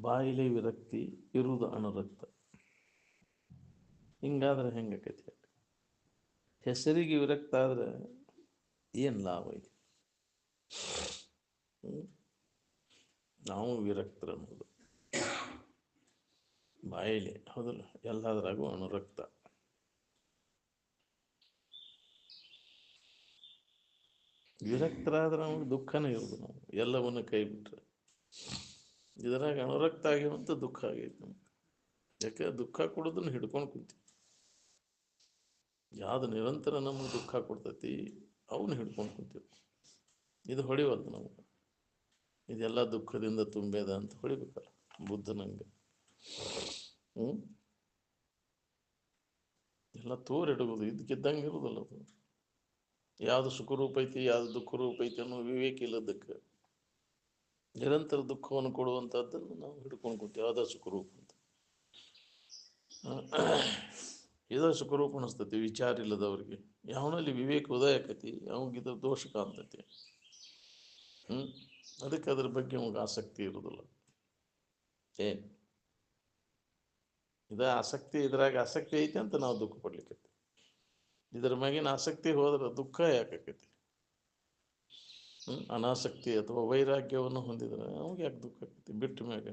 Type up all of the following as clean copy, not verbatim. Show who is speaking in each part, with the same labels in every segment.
Speaker 1: ಬಾಯಿಲೆ ವಿರಕ್ತಿ ಇರುವುದು ಅನುರಕ್ತ. ಹಿಂಗಾದ್ರೆ ಹೆಂಗಾಕೈತಿ? ಹೆಸರಿಗೆ ವಿರಕ್ತ ಆದ್ರೆ ಏನು ಲಾಭ ಐತಿ? ನಾವು ವಿರಕ್ತರ ಅನ್ನೋದು ಬಾಯಿಲೆ, ಹೌದಲ್ಲ? ಎಲ್ಲದರಾಗೂ ಅನುರಕ್ತ. ವಿರಕ್ತರಾದ್ರೆ ನಮಗೆ ದುಃಖನೇ ಇರೋದು. ನಾವು ಎಲ್ಲವನ್ನು ಕೈ ಬಿಟ್ರೆ ಇದರಾಗ ಅನುರಕ್ತ ಆಗಿರುವಂಥ ದುಃಖ ಆಗೈತಿ ನಮ್ಗೆ. ಯಾಕೆ ದುಃಖ ಕೊಡೋದನ್ನು ಹಿಡ್ಕೊಂಡು ಕುಂತೀವಿ. ಯಾವ್ದು ನಿರಂತರ ನಮಗೆ ದುಃಖ ಕೊಡ್ತೈತಿ ಅವನ್ನ ಹಿಡ್ಕೊಂಡು ಕುಂತೀವಿ. ಇದು ಹೊಳಿವಲ್ದು ನಮಗೆ. ಇದೆಲ್ಲ ದುಃಖದಿಂದ ತುಂಬೇದ ಅಂತ ಹೊಳಿಬೇಕಲ್ಲ ಬುದ್ಧನಂಗೆ. ಎಲ್ಲ ತೋರಿಡುವುದು ಇದಕ್ಕಿದ್ದಂಗೆ ಇರುವುದಲ್ಲ ಅದು. ಯಾವುದು ಸುಖರೂಪ ಐತಿ ಯಾವುದು ದುಃಖ ರೂಪ ಐತಿ ಅನ್ನೋ ವಿವೇಕ ಇಲ್ಲದಕ್ಕೆ ನಿರಂತರ ದುಃಖವನ್ನು ಕೊಡುವಂಥದ್ದನ್ನು ನಾವು ಹಿಡ್ಕೊಂಡು ಕೂತೀವಿ. ಯಾವುದೋ ಸುಖರೂಪ ಅಂತ ಇದೋ ಸುಖರೂಪ ಅನಿಸ್ತತಿ ವಿಚಾರ ಇಲ್ಲದವ್ರಿಗೆ. ಯಾವನಲ್ಲಿ ವಿವೇಕ ಉದಯ ಆಕತಿ ಅವಂಗಿದ ದೋಷ ಕಾಣ್ತತಿ. ಅದಕ್ಕೆ ಅದ್ರ ಬಗ್ಗೆ ಅವಾಗ ಆಸಕ್ತಿ ಇರೋದಿಲ್ಲ. ಏನು ಇದ ಆಸಕ್ತಿ, ಇದ್ರಾಗ ಆಸಕ್ತಿ ಐತಿ ಅಂತ ನಾವು ದುಃಖ ಪಡ್ಲಿಕ್ಕೆ. ಇದ್ರ ಮ್ಯಾಗಿನ ಆಸಕ್ತಿ ಹೋದ್ರೆ ದುಃಖ ಯಾಕೈತಿ? ಅನಾಸಕ್ತಿ ಅಥವಾ ವೈರಾಗ್ಯವನ್ನು ಹೊಂದಿದ್ರೆ ಅವಾಗ ಯಾಕೆ ದುಃಖ ಆಕೈತಿ ಬಿಟ್ಟ ಮ್ಯಾಗ?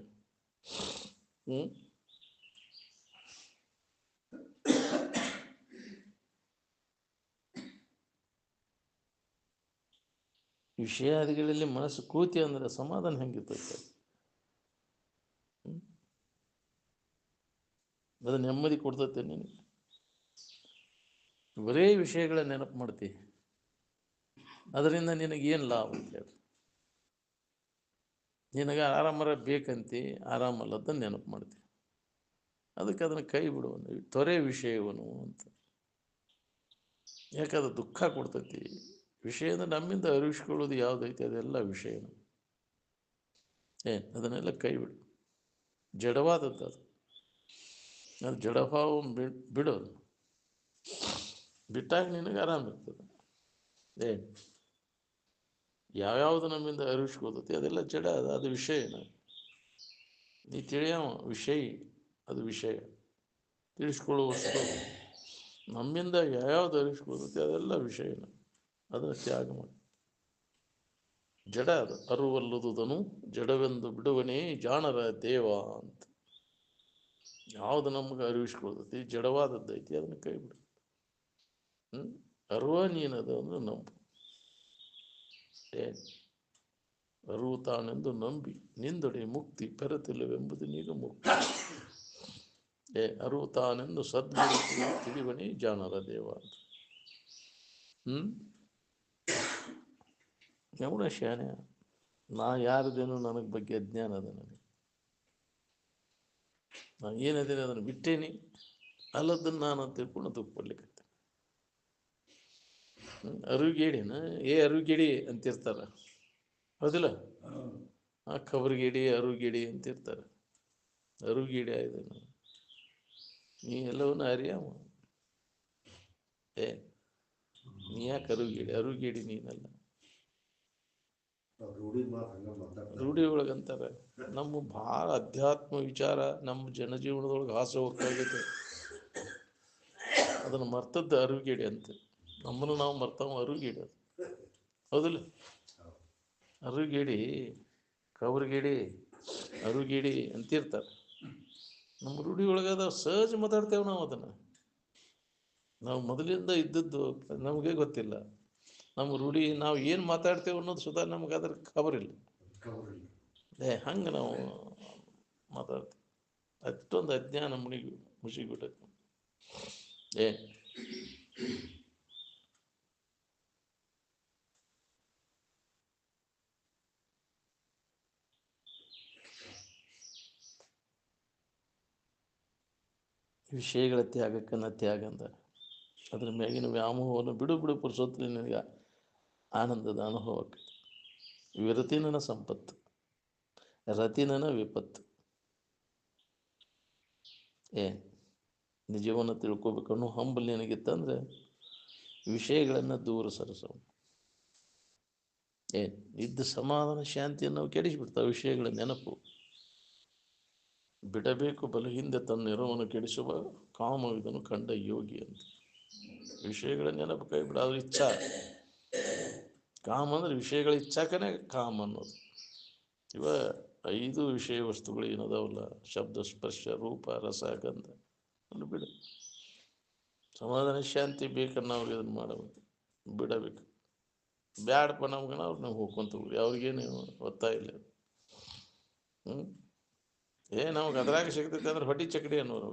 Speaker 1: ವಿಷಯಾದಿಗಳಲ್ಲಿ ಮನಸ್ಸು ಕೂತಿ ಅಂದ್ರೆ ಸಮಾಧಾನ ಹೆಂಗಿರ್ತೈತೆ? ಅದು ನೆಮ್ಮದಿ ಕೊಡ್ತೈತೆ ನಿನಗೆ? ಬರೇ ವಿಷಯಗಳ ನೆನಪು ಮಾಡ್ತಿ, ಅದರಿಂದ ನಿನಗೇನು ಲಾಭ ಅಂತ ಹೇಳಿ? ನಿನಗೆ ಆರಾಮರ ಬೇಕಂತಿ, ಆರಾಮಲ್ಲದನ್ನು ನೆನಪು ಮಾಡ್ತಿ. ಅದಕ್ಕೆ ಅದನ್ನು ಕೈ ಬಿಡುವ ತೊರೆ ವಿಷಯವನ್ನು ಅಂತ. ಯಾಕಂದ್ರೆ ದುಃಖ ಕೊಡ್ತೈತಿ. ವಿಷಯದ ನಮ್ಮಿಂದ ಅರಿವಿಸ್ಕೊಳ್ಳೋದು ಯಾವುದೈತಿ ಅದೆಲ್ಲ ವಿಷಯನ. ಅದನ್ನೆಲ್ಲ ಕೈ ಬಿಡು. ಜಡವಾದದ್ದು ಅದು. ಅದು ಜಡಭಾವ ಬಿಡೋದು. ಬಿಟ್ಟಾಗ ನಿನಗೆ ಆರಾಮಿರ್ತದೆ. ಯಾವ್ಯಾವುದು ನಮ್ಮಿಂದ ಅರಿವಿಸ್ಕೊಳ್ತೈತಿ ಅದೆಲ್ಲ ಜಡ, ಅದು ವಿಷಯನ. ನೀ ತಿಳಿಯವ ವಿಷಯ, ಅದು ವಿಷಯ. ತಿಳಿಸ್ಕೊಳ್ಳುವಷ್ಟು ನಮ್ಮಿಂದ ಯಾವ್ಯಾವ್ದು ಅರಿವಿಸ್ಕೊಳ್ತೈತಿ ಅದೆಲ್ಲ ವಿಷಯನ. ಅದನ್ನು ತ್ಯಾಗ ಮಾಡಿ. ಜಡ ಅದು. ಅರುವಲ್ಲದುದನು ಜಡವೆಂದು ಬಿಡುವನೇ ಜಾಣರ ದೇವ ಅಂತ. ಯಾವುದು ನಮ್ಗೆ ಅರಿವಿಸ್ಕೊಳ್ತೈತಿ ಜಡವಾದದ್ದೈತಿ ಅದನ್ನು ಕೈ ಬಿಡು. ಅರುವ ನೀನದು ಅಂದ್ರೆ ನಂಬು. ಅರಿವು ತಾನೆಂದು ನಂಬಿ ನಿಂದೊಡೆ ಮುಕ್ತಿ ಪೆರತಿಲ್ಲವೆಂಬುದು ನೀನು ಮುಕ್ತಿ. ಅರಿವು ತಾನೆಂದು ಸದ್ಗುರು ತಿಳಿವನೇ ಜಾಣರ ದೇವ ಅಂತ. ಯಮುನ ಶಾನೆ ನಾ ಯಾರದೇನು ನನಗೆ ಬಗ್ಗೆ ಅಜ್ಞಾನ ಅದ. ನಾನು ಏನದೇನೆ ಅದನ್ನು ಬಿಟ್ಟೇನಿ, ಅಲ್ಲದನ್ನು ನಾನು ಅಂತ ತಿಳ್ಕೊಂಡು ದುಃಖ ಪಡ್ಲಿಕ್ಕೆ. ಅರುಗೇಡಿನ ಅರುಗೇಡಿ ಅಂತಿರ್ತಾರ, ಹೌದಿಲ್ಲ? ಖಬರ್ಗೇಡಿ ಅರುಗೇಡಿ ಅಂತಿರ್ತಾರೆ. ಅರುಗೇಡಿ ಆಯ್ತು ನೀ ಎಲ್ಲವನ್ನ ಅರಿಯಾಮ. ನೀ ಯಾಕೆ ಅರುಗೇಡಿ? ಅರುಗೇಡಿ ನೀನಲ್ಲ. ರೂಢಿ ಒಳಗಂತಾರೆ. ನಮ್ಮ ಭಾಳ ಅಧ್ಯಾತ್ಮ ವಿಚಾರ ನಮ್ಮ ಜನಜೀವನದೊಳಗೆ ಹಾಸ ಹೋಗ್ತಾಗೈತೆ. ಅದನ್ನು ಮರ್ತದ್ದು ಅರುಗೇಡಿ ಅಂತ. ನಮ್ಮನ್ನು ನಾವು ಮರ್ತಾವ ಅರುಗೇಡಿ ಅದು, ಹೌದಿಲ್ಲ? ಅರುಗೇಡಿ ಕಬರ್ಗೇಡಿ ಅರುಗೇಡಿ ಅಂತಿರ್ತಾರೆ. ನಮ್ಮ ರೂಢಿ ಒಳಗದ ಸಹಜ ಮಾತಾಡ್ತೇವೆ ನಾವು. ಅದನ್ನು ನಾವು ಮೊದಲಿಂದ ಇದ್ದದ್ದು ನಮಗೆ ಗೊತ್ತಿಲ್ಲ. ನಮ್ಮ ರೂಢಿ ನಾವು ಏನು ಮಾತಾಡ್ತೇವೆ ಅನ್ನೋದು ಸುಧಾ ನಮ್ಗೆ ಅದ್ರ ಖಬರಿಲ್ಲ. ಹಂಗೆ ನಾವು ಮಾತಾಡ್ತೀವಿ. ಅಷ್ಟೊಂದು ಅಜ್ಞಾನ ಮುಗಿಬಿಟ್ಟೈತೆ. ವಿಷಯಗಳ ತ್ಯಾಗಕ್ಕನ್ನ ತ್ಯಾಗ ಅಂದ. ಅದ್ರ ಮ್ಯಾಗಿನ ವ್ಯಾಮೋಹವನ್ನು ಬಿಡು ಪುರುಷೋತ್ತಲ್ಲಿ ನಿನಗೆ ಆನಂದದ ಅನುಭವಕ್ಕೆ. ವಿರತಿನ ಸಂಪತ್ತು, ರತಿನ ವಿಪತ್ತು. ನಿಜವನ್ನು ತಿಳ್ಕೊಬೇಕನ್ನೋ ಹಂಬಲ್ ನಿನಗಿತ್ತಂದ್ರೆ ವಿಷಯಗಳನ್ನು ದೂರ ಸರಿಸೋ. ಇದ್ದ ಸಮಾಧಾನ ಶಾಂತಿಯನ್ನು ನಾವು ಕೆಡಿಸಿಬಿಡ್ತಾವೆ ವಿಷಯಗಳ ನೆನಪು. ಬಿಡಬೇಕು ಬಲು ಹಿಂದೆ ತನ್ನ ನೆರವನ್ನು ಕೆಡಿಸುವ ಕಾಮವಿದನು ಕಂಡ ಯೋಗಿ ಅಂತ. ವಿಷಯಗಳ ನೆನಪು ಕೈ ಬಿಡ, ಅದು ಇಚ್ಛಾ. ಕಾಮ ಅಂದ್ರೆ ವಿಷಯಗಳ ಇಚ್ಛಾಕನೇ ಕಾಮ ಅನ್ನೋದು. ಇವ 5 ವಿಷಯ ವಸ್ತುಗಳು ಏನದಾವಲ್ಲ, ಶಬ್ದ ಸ್ಪರ್ಶ ರೂಪ ರಸ ಗಂಧ, ಅನ್ನು ಬಿಡು. ಸಮಾಧಾನ ಶಾಂತಿ ಬೇಕನ್ನೋರಿಗೆ ಇದನ್ನು ಮಾಡಬೇಕು, ಬಿಡಬೇಕು. ಬ್ಯಾಡಪ್ಪ ನಮ್ಗನ ಅವ್ರು ನಾವು ಹೋಗ್ಕೊಂತ ಹೋಗ್ರಿ, ಅವ್ರಿಗೇನು ಒತ್ತಾಯ ಇಲ್ಲ. ನಮ್ಗೆ ಅದ್ರಾಗ ಸಿಗ್ತೈತೆ ಅಂದ್ರೆ ಹೊಡಿ ಚಕಡಿ ಅನ್ನೋರು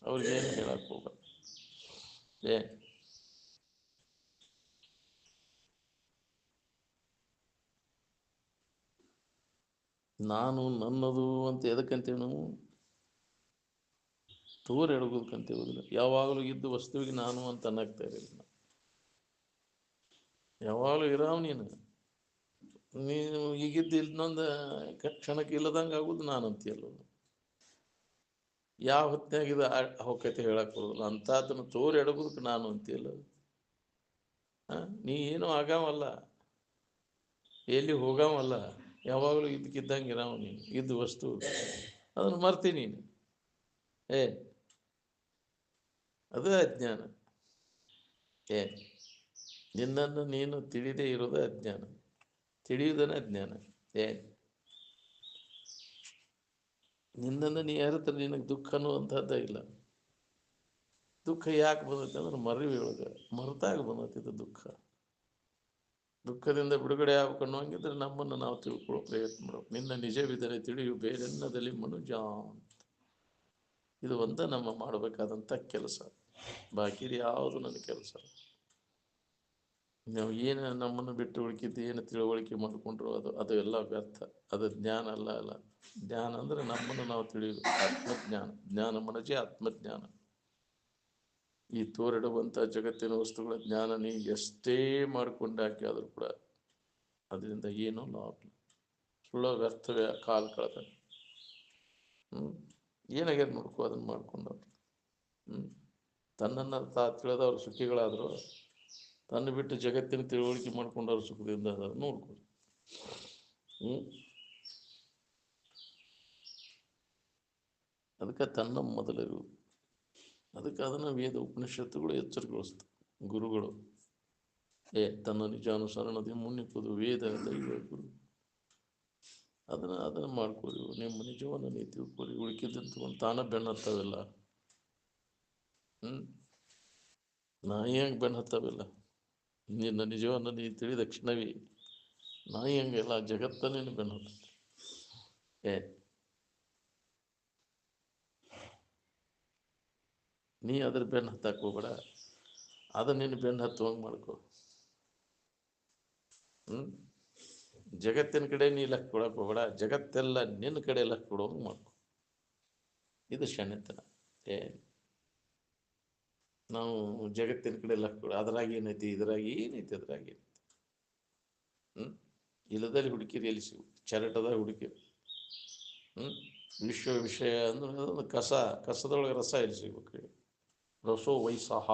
Speaker 1: ಅವ್ರಿಗೇನು ಹೇಳಕ್ಕೆ ಹೋಗ್ಬಾರ್ದು. ನಾನು ನನ್ನದು ಅಂತ ಎದಕ್ಕಂತೇವೆ ನಾವು? ತೋರ್ ಎಡಗೋದಕ್ಕಂತೇವುದಿಲ್ಲ. ಯಾವಾಗಲೂ ಇದ್ದು ವಸ್ತುವಿಗೆ ನಾನು ಅಂತ ಅನ್ನಕ್ತಾ ಇರಲಿಲ್ಲ. ಯಾವಾಗಲೂ ಇರಾವ್ ನೀನು ಈಗಿದ್ದು ಇನ್ನೊಂದು ಕ್ಷಣಕ್ಕೆ ಇಲ್ಲದಂಗೆ ಆಗುದು ನಾನು ಅಂತೀಯಲ್ಲ. ಯಾವ ಹೊತ್ತಿನಾಗಿದ ಹೊಕ್ಕೈತೆ ಹೇಳಕ್ ಬರೋದಿಲ್ಲ ಅಂತ ಅದನ್ನು ತೋರ್ ಎಡಗೋದಕ್ಕೆ ನಾನು ಅಂತೀಯಲ್ಲ. ನೀ ಏನು ಆಗಾವಲ್ಲ, ಎಲ್ಲಿ ಹೋಗಾವಲ್ಲ, ಯಾವಾಗಲೂ ಇದ್ದಕ್ಕಿದ್ದಂಗೆ ಇರಾವ್ ನೀನು. ಇದ್ದು ವಸ್ತು ಅದನ್ನು ಮರ್ತೀನಿ ನೀನು. ಅದು ಅಜ್ಞಾನ. ನಿನ್ನನ್ನು ನೀನು ತಿಳಿದೇ ಇರೋದು ಅಜ್ಞಾನ, ತಿಳಿಯುವುದನ್ನ ಅಜ್ಞಾನ. ನಿನ್ನನ್ನು ನೀ ಯಾರತ್ರ ನಿನಗೆ ದುಃಖ ಅನ್ನುವಂಥದ್ದೇ ಇಲ್ಲ. ದುಃಖ ಯಾಕೆ ಬಂದೈತೆ ಅಂದ್ರೆ ಮರವಿ ಒಳಗೆ ಮರೆತಾಗ ಬಂದೈತಿದ್ದು ದುಃಖ. ದುಃಖದಿಂದ ಬಿಡುಗಡೆ ಆಗ್ಬೇಕು ಅನ್ನೋಂಗಿದ್ರೆ ನಮ್ಮನ್ನು ನಾವು ತಿಳ್ಕೊಳ್ಳೋ ಪ್ರಯತ್ನ ಮಾಡಬೇಕು. ನಿನ್ನ ನಿಜವಿದರೆ ತಿಳಿಯು ಬೇರೆನ್ನದಲ್ಲಿ ಮನುಜ. ಇದು ಒಂದೇ ನಮ್ಮ ಮಾಡಬೇಕಾದಂಥ ಕೆಲಸ. ಬಾಕಿ ಯಾವುದು ನನ್ನ ಕೆಲಸ. ನಾವು ಏನು ನಮ್ಮನ್ನು ಬಿಟ್ಟು ಉಳ್ಕಿದ್ದು ಏನು ತಿಳುವಳಿಕೆ ಮಾಡಿಕೊಂಡ್ರು ಅದು ಎಲ್ಲ ವ್ಯರ್ಥ. ಅದು ಜ್ಞಾನ ಅಲ್ಲ. ಜ್ಞಾನ ಅಂದರೆ ನಮ್ಮನ್ನು ನಾವು ತಿಳಿಯುವುದು ಆತ್ಮಜ್ಞಾನ. ಜ್ಞಾನ ಮನಜೆ ಆತ್ಮಜ್ಞಾನ. ಈ ತೋರಿಡುವಂಥ ಜಗತ್ತಿನ ವಸ್ತುಗಳ ಜ್ಞಾನ ನೀ ಎಷ್ಟೇ ಮಾಡ್ಕೊಂಡಾಕಿ ಆದರೂ ಕೂಡ ಅದರಿಂದ ಏನೂ ಲಾಭ, ಸುಳ್ಳ ವ್ಯರ್ಥವೇ, ಕಾಲ ಕಳೆದ. ಏನಾಗ್ಯದ ನೋಡ್ಕೋ, ಅದನ್ನು ಮಾಡ್ಕೊಂಡವ್ರು. ತನ್ನನ್ನು ತಿಳಿದವ್ರು ಸುಖಿಗಳಾದರು, ತನ್ನ ಬಿಟ್ಟು ಜಗತ್ತಿನ ತಿಳುವಳಿಕೆ ಮಾಡ್ಕೊಂಡವ್ರು ಸುಖದಿಂದ ಅದಾರು ನೋಡ್ಕೊರಿ. ಅದಕ್ಕೆ ತನ್ನ ಮೊದಲಿರುವುದು. ಅದಕ್ಕೆ ಅದನ್ನು ವೇದ ಉಪನಿಷತ್ತುಗಳು ಎಚ್ಚರಿಗೊಳಿಸ್ತವೆ. ಗುರುಗಳು ತನ್ನ ನಿಜಾನುಸರಣತೆ ಮುನ್ನಿಪ್ಪುದು ವೇದ ದೈವ ಗುರು. ಅದನ್ನು ಮಾಡ್ಕೊರಿ. ನಿಮ್ಮ ನಿಜವನ್ನು ನೀವು ತಿಳ್ಕೊರಿ. ಉಳ್ಕಿದ್ದಂತ ತಾನ ಬೆನ್ನು ಹತ್ತವೆಲ್ಲ. ನಾಯಿ ಹಂಗೆ ಬೆನ್ನು ಹತ್ತವೆಲ್ಲ. ನಿನ್ನ ನಿಜವನ್ನು ನೀ ತಿಳಿದ ಕ್ಷಣವೇ ನಾಯಿ ಹಂಗೆಲ್ಲ ಜಗತ್ತನ್ನೇನು ಬೆನ್ನು ಹತ್ತುತ್ತೆ. ನೀ ಅದ್ರ ಬೆನ್ನು ಹತ್ತಕ್ಕೆ ಹೋಗ್ಬೇಡ, ಅದನ್ನ ನೀನು ಬೆನ್ನು ಹತ್ತುವಂಗೆ ಮಾಡ್ಕೊ. ಜಗತ್ತಿನ ಕಡೆ ನೀ ಲಕ್ಕ ಕೊಡಕ್ಕೆ ಹೋಗ್ಬೇಡ, ಜಗತ್ತೆಲ್ಲ ನಿನ್ನ ಕಡೆ ಲಕ್ಕ ಕೊಡೋಂಗೆ ಮಾಡ್ಕೊ. ಇದು ಶಣ್ಯತನ. ನಾವು ಜಗತ್ತಿನ ಕಡೆ ಲಕ್ಕ ಕೊಡ, ಅದ್ರಾಗ ಏನೈತಿ, ಇದ್ರಾಗ ಏನೈತಿ, ಅದ್ರಾಗ ಏನೈತಿ. ಇಲ್ಲದಲ್ಲಿ ಹುಡುಕಿರಿ ಎಲ್ಲಿ ಸಿಗು, ಚರಟದಾಗ ಹುಡುಕಿರಿ. ವಿಷಯ ಅಂದ್ರೆ ಕಸದೊಳಗೆ ರಸ ಎಲ್ಲಿ ಸಿಗ್ಬೇಕು? ರಸೋ ವೈಸಹ.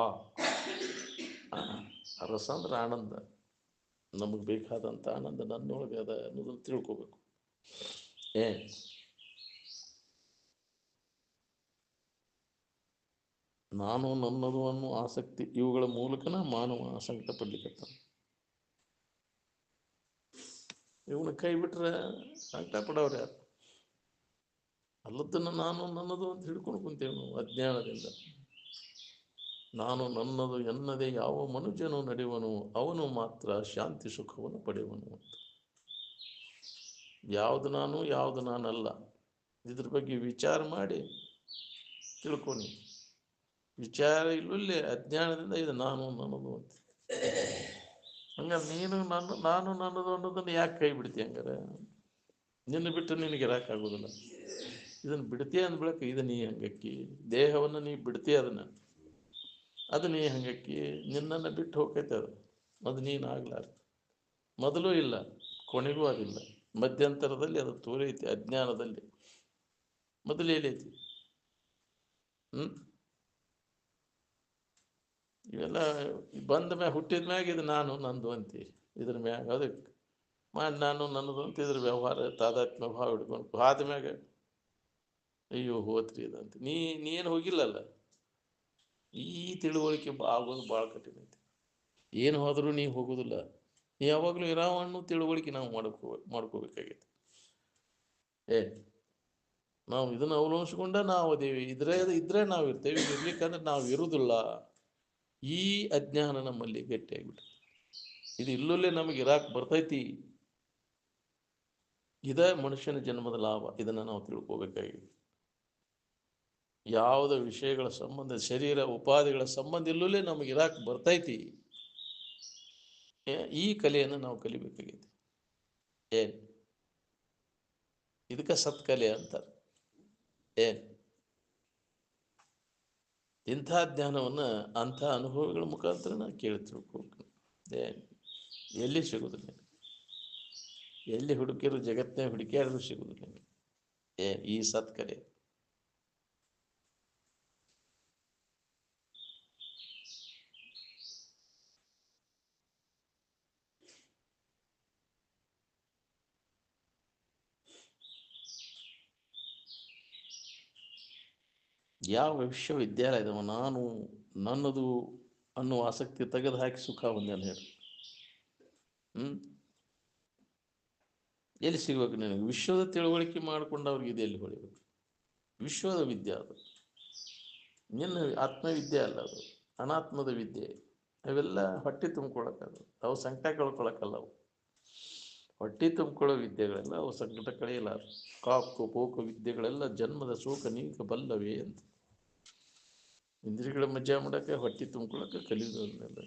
Speaker 1: ರಸ ಅಂದ್ರೆ ಆನಂದ. ನಮಗೆ ಬೇಕಾದಂಥ ಆನಂದ ನನ್ನೊಳಗೆ ಅದ ಅನ್ನೋದನ್ನು ತಿಳ್ಕೊಬೇಕು. ನಾನು ನನ್ನದು ಅನ್ನೋ ಆಸಕ್ತಿ ಇವುಗಳ ಮೂಲಕನ ಮಾನವ ಸಂಕಟ ಪಡ್ಲಿಕ್ಕತ್ತ. ಇವನ್ನ ಕೈ ಬಿಟ್ರೆ ಸಂಕಟ ಪಡೋರು ಯಾರು? ಅಲ್ಲದನ್ನು ನಾನು ನನ್ನದು ಅಂತ ಹಿಡ್ಕೊಂಡು ಕುಂತೇವೆ ನಾವು ಅಜ್ಞಾನದಿಂದ. ನಾನು ನನ್ನದು ಎನ್ನದೇ ಯಾವ ಮನುಷ್ಯನು ನಡೆಯುವನು, ಅವನು ಮಾತ್ರ ಶಾಂತಿ ಸುಖವನ್ನು ಪಡೆಯುವನು ಅಂತ. ಯಾವುದು ನಾನು, ಯಾವುದು ನಾನಲ್ಲ, ಇದ್ರ ಬಗ್ಗೆ ವಿಚಾರ ಮಾಡಿ ತಿಳ್ಕೊನಿ. ವಿಚಾರ ಇಲ್ಲೇ ಅಜ್ಞಾನದಿಂದ ಇದು ನಾನು ನನ್ನದು ಅಂತ. ಹಂಗಾರೆ ನೀನು ನಾನು ನನ್ನದು ಅನ್ನೋದನ್ನು ಯಾಕೆ ಕೈ ಬಿಡ್ತೀಯ? ಹಂಗಾರೆ ನಿನ್ನ ಬಿಟ್ಟು ನಿನಗೆ ಇರೋಕ್ಕಾಗೋದಿಲ್ಲ. ಇದನ್ನು ಬಿಡ್ತೀಯ ಅಂದ್ಬಿಡಕ್ಕೆ ಇದು ನೀ ಹಂಗಕ್ಕಿ. ದೇಹವನ್ನು ನೀ ಬಿಡ್ತೀಯ, ಅದು ನೀ ಹಂಗಕ್ಕಿ. ನಿನ್ನನ್ನು ಬಿಟ್ಟು ಹೋಗ್ತೈತೆ ಅದು ನೀನು ಆಗ್ಲಾರ. ಮೊದಲು ಇಲ್ಲ, ಕೊನೆಗೂ ಅದಿಲ್ಲ. ಮಧ್ಯಂತರದಲ್ಲಿ ಅದು ತೋರೈತಿ ಅಜ್ಞಾನದಲ್ಲಿ. ಮೊದಲು ಏನೈತಿ? ಇವೆಲ್ಲ ಬಂದ ಮ್ಯಾಗ ಹುಟ್ಟಿದ ಮ್ಯಾಗ ಇದು ನಾನು ನಂದು ಅಂತೀವಿ. ಇದ್ರ ಮ್ಯಾಗ ಅದಕ್ಕೆ ಮಾಡಿ ನಾನು ನನ್ನದು ಅಂತ ಇದ್ರ ವ್ಯವಹಾರ ತಾದಾತ್ಮ್ಯ ಭಾವ ಹಿಡ್ಕೊಂಡು ಆದ ಮ್ಯಾಗ ಅಯ್ಯೋ ಹೋತ್ರಿ ಇದಂತ ನೀ ಏನು ಹೋಗಿಲ್ಲಲ್ಲ. ಈ ತಿಳುವಳಿಕೆ ಆಗೋದು ಭಾಳ ಕಠಿಣ ಐತಿ. ಏನು ಹೋದರೂ ನೀ ಹೋಗೋದಿಲ್ಲ. ನೀ ಯಾವಾಗಲೂ ಇರಾವಣ್ಣು ತಿಳುವಳಿಕೆ ನಾವು ಮಾಡ್ಕೋಬೇಕಾಗೈತಿ. ನಾವು ಇದನ್ನು ಅವಲಂಬಿಸ್ಕೊಂಡ ನಾವು ಅದೇವಿ, ಇದ್ರೆ ನಾವು ಇರ್ತೇವೆ, ಇರ್ಲಿಕ್ಕಂದ್ರೆ ನಾವು ಇರುವುದಿಲ್ಲ. ಈ ಅಜ್ಞಾನ ನಮ್ಮಲ್ಲಿ ಗಟ್ಟಿಯಾಗ್ಬಿಟ್ಟು ಇದು ಇಲ್ಲಲ್ಲೇ ನಮಗೆ ಇರಾಕ್ ಬರ್ತೈತಿ. ಇದ ಮನುಷ್ಯನ ಜನ್ಮದ ಲಾಭ. ಇದನ್ನು ನಾವು ತಿಳ್ಕೋಬೇಕಾಗಿದೆ. ಯಾವುದ ವಿಷಯಗಳ ಸಂಬಂಧ, ಶರೀರ ಉಪಾಧಿಗಳ ಸಂಬಂಧ ಇಲ್ಲಲ್ಲೇ ನಮಗೆ ಇರಾಕ್ ಬರ್ತೈತಿ. ಈ ಕಲೆಯನ್ನು ನಾವು ಕಲಿಬೇಕಾಗಿದೆ. ಏನ್ ಇದಕ್ಕೆ ಸತ್ಕಲೆ ಅಂತಾರೆ. ಏನ್ ಇಂಥ ಜ್ಞಾನವನ್ನು ಅಂಥ ಅನುಭವಗಳ ಮುಖಾಂತರ ನಾವು ಕೇಳಿ ತಿಳ್ಕೋಬೇಕು. ಎಲ್ಲಿ ಸಿಗೋದಿಲ್ಲ. ಎಲ್ಲಿ ಹುಡುಕಿದ್ರು ಜಗತ್ತಿನ ಹುಡುಕಿಯಾದ್ರೂ ಸಿಗುದಿಲ್ಲ. ಈ ಸತ್ಕಲೆ ಯಾವ ವಿಶ್ವವಿದ್ಯಾಲಯದವ ನಾನು ನನ್ನದು ಅನ್ನುವ ಆಸಕ್ತಿ ತೆಗೆದು ಹಾಕಿ ಸುಖ ಒಂದೇನು ಹೇಳಿ. ಎಲ್ಲಿ ಸಿಗ್ಬೇಕು ನಿನಗೆ? ವಿಶ್ವದ ತಿಳುವಳಿಕೆ ಮಾಡಿಕೊಂಡವ್ರಿಗೆ ಇದು ಎಲ್ಲಿ ಹೊಳಿಬೇಕು? ವಿಶ್ವದ ವಿದ್ಯೆ ಅದು, ನಿನ್ನ ಆತ್ಮವಿದ್ಯೆ ಅಲ್ಲ ಅದು, ಅನಾತ್ಮದ ವಿದ್ಯೆ. ಅವೆಲ್ಲ ಹೊಟ್ಟೆ ತುಂಬ್ಕೊಳಕ್ಕದು, ಅವು ಸಂಕಟ ಕಳ್ಕೊಳಕ್ಕಲ್ಲ. ಅವು ಹೊಟ್ಟೆ ತುಂಬಿಕೊಳ್ಳೋ ವಿದ್ಯೆಗಳೆಲ್ಲ ಅವು ಸಂಕಟ ಕಳೆಯಲ್ಲ. ಕಾಕು ಪೋಕ ವಿದ್ಯೆಗಳೆಲ್ಲ ಜನ್ಮದ ಶೋಕ ನೀಕ ಬಲ್ಲವೇ ಅಂತ. ಇಂದ್ರಿಯಗಳ ಮಜಾ ಮಾಡೋಕ್ಕೆ, ಹೊಟ್ಟೆ ತುಂಬ್ಕೊಳಕ್ಕೆ ಕಲಿಯೋದನ್ನೆಲ್ಲ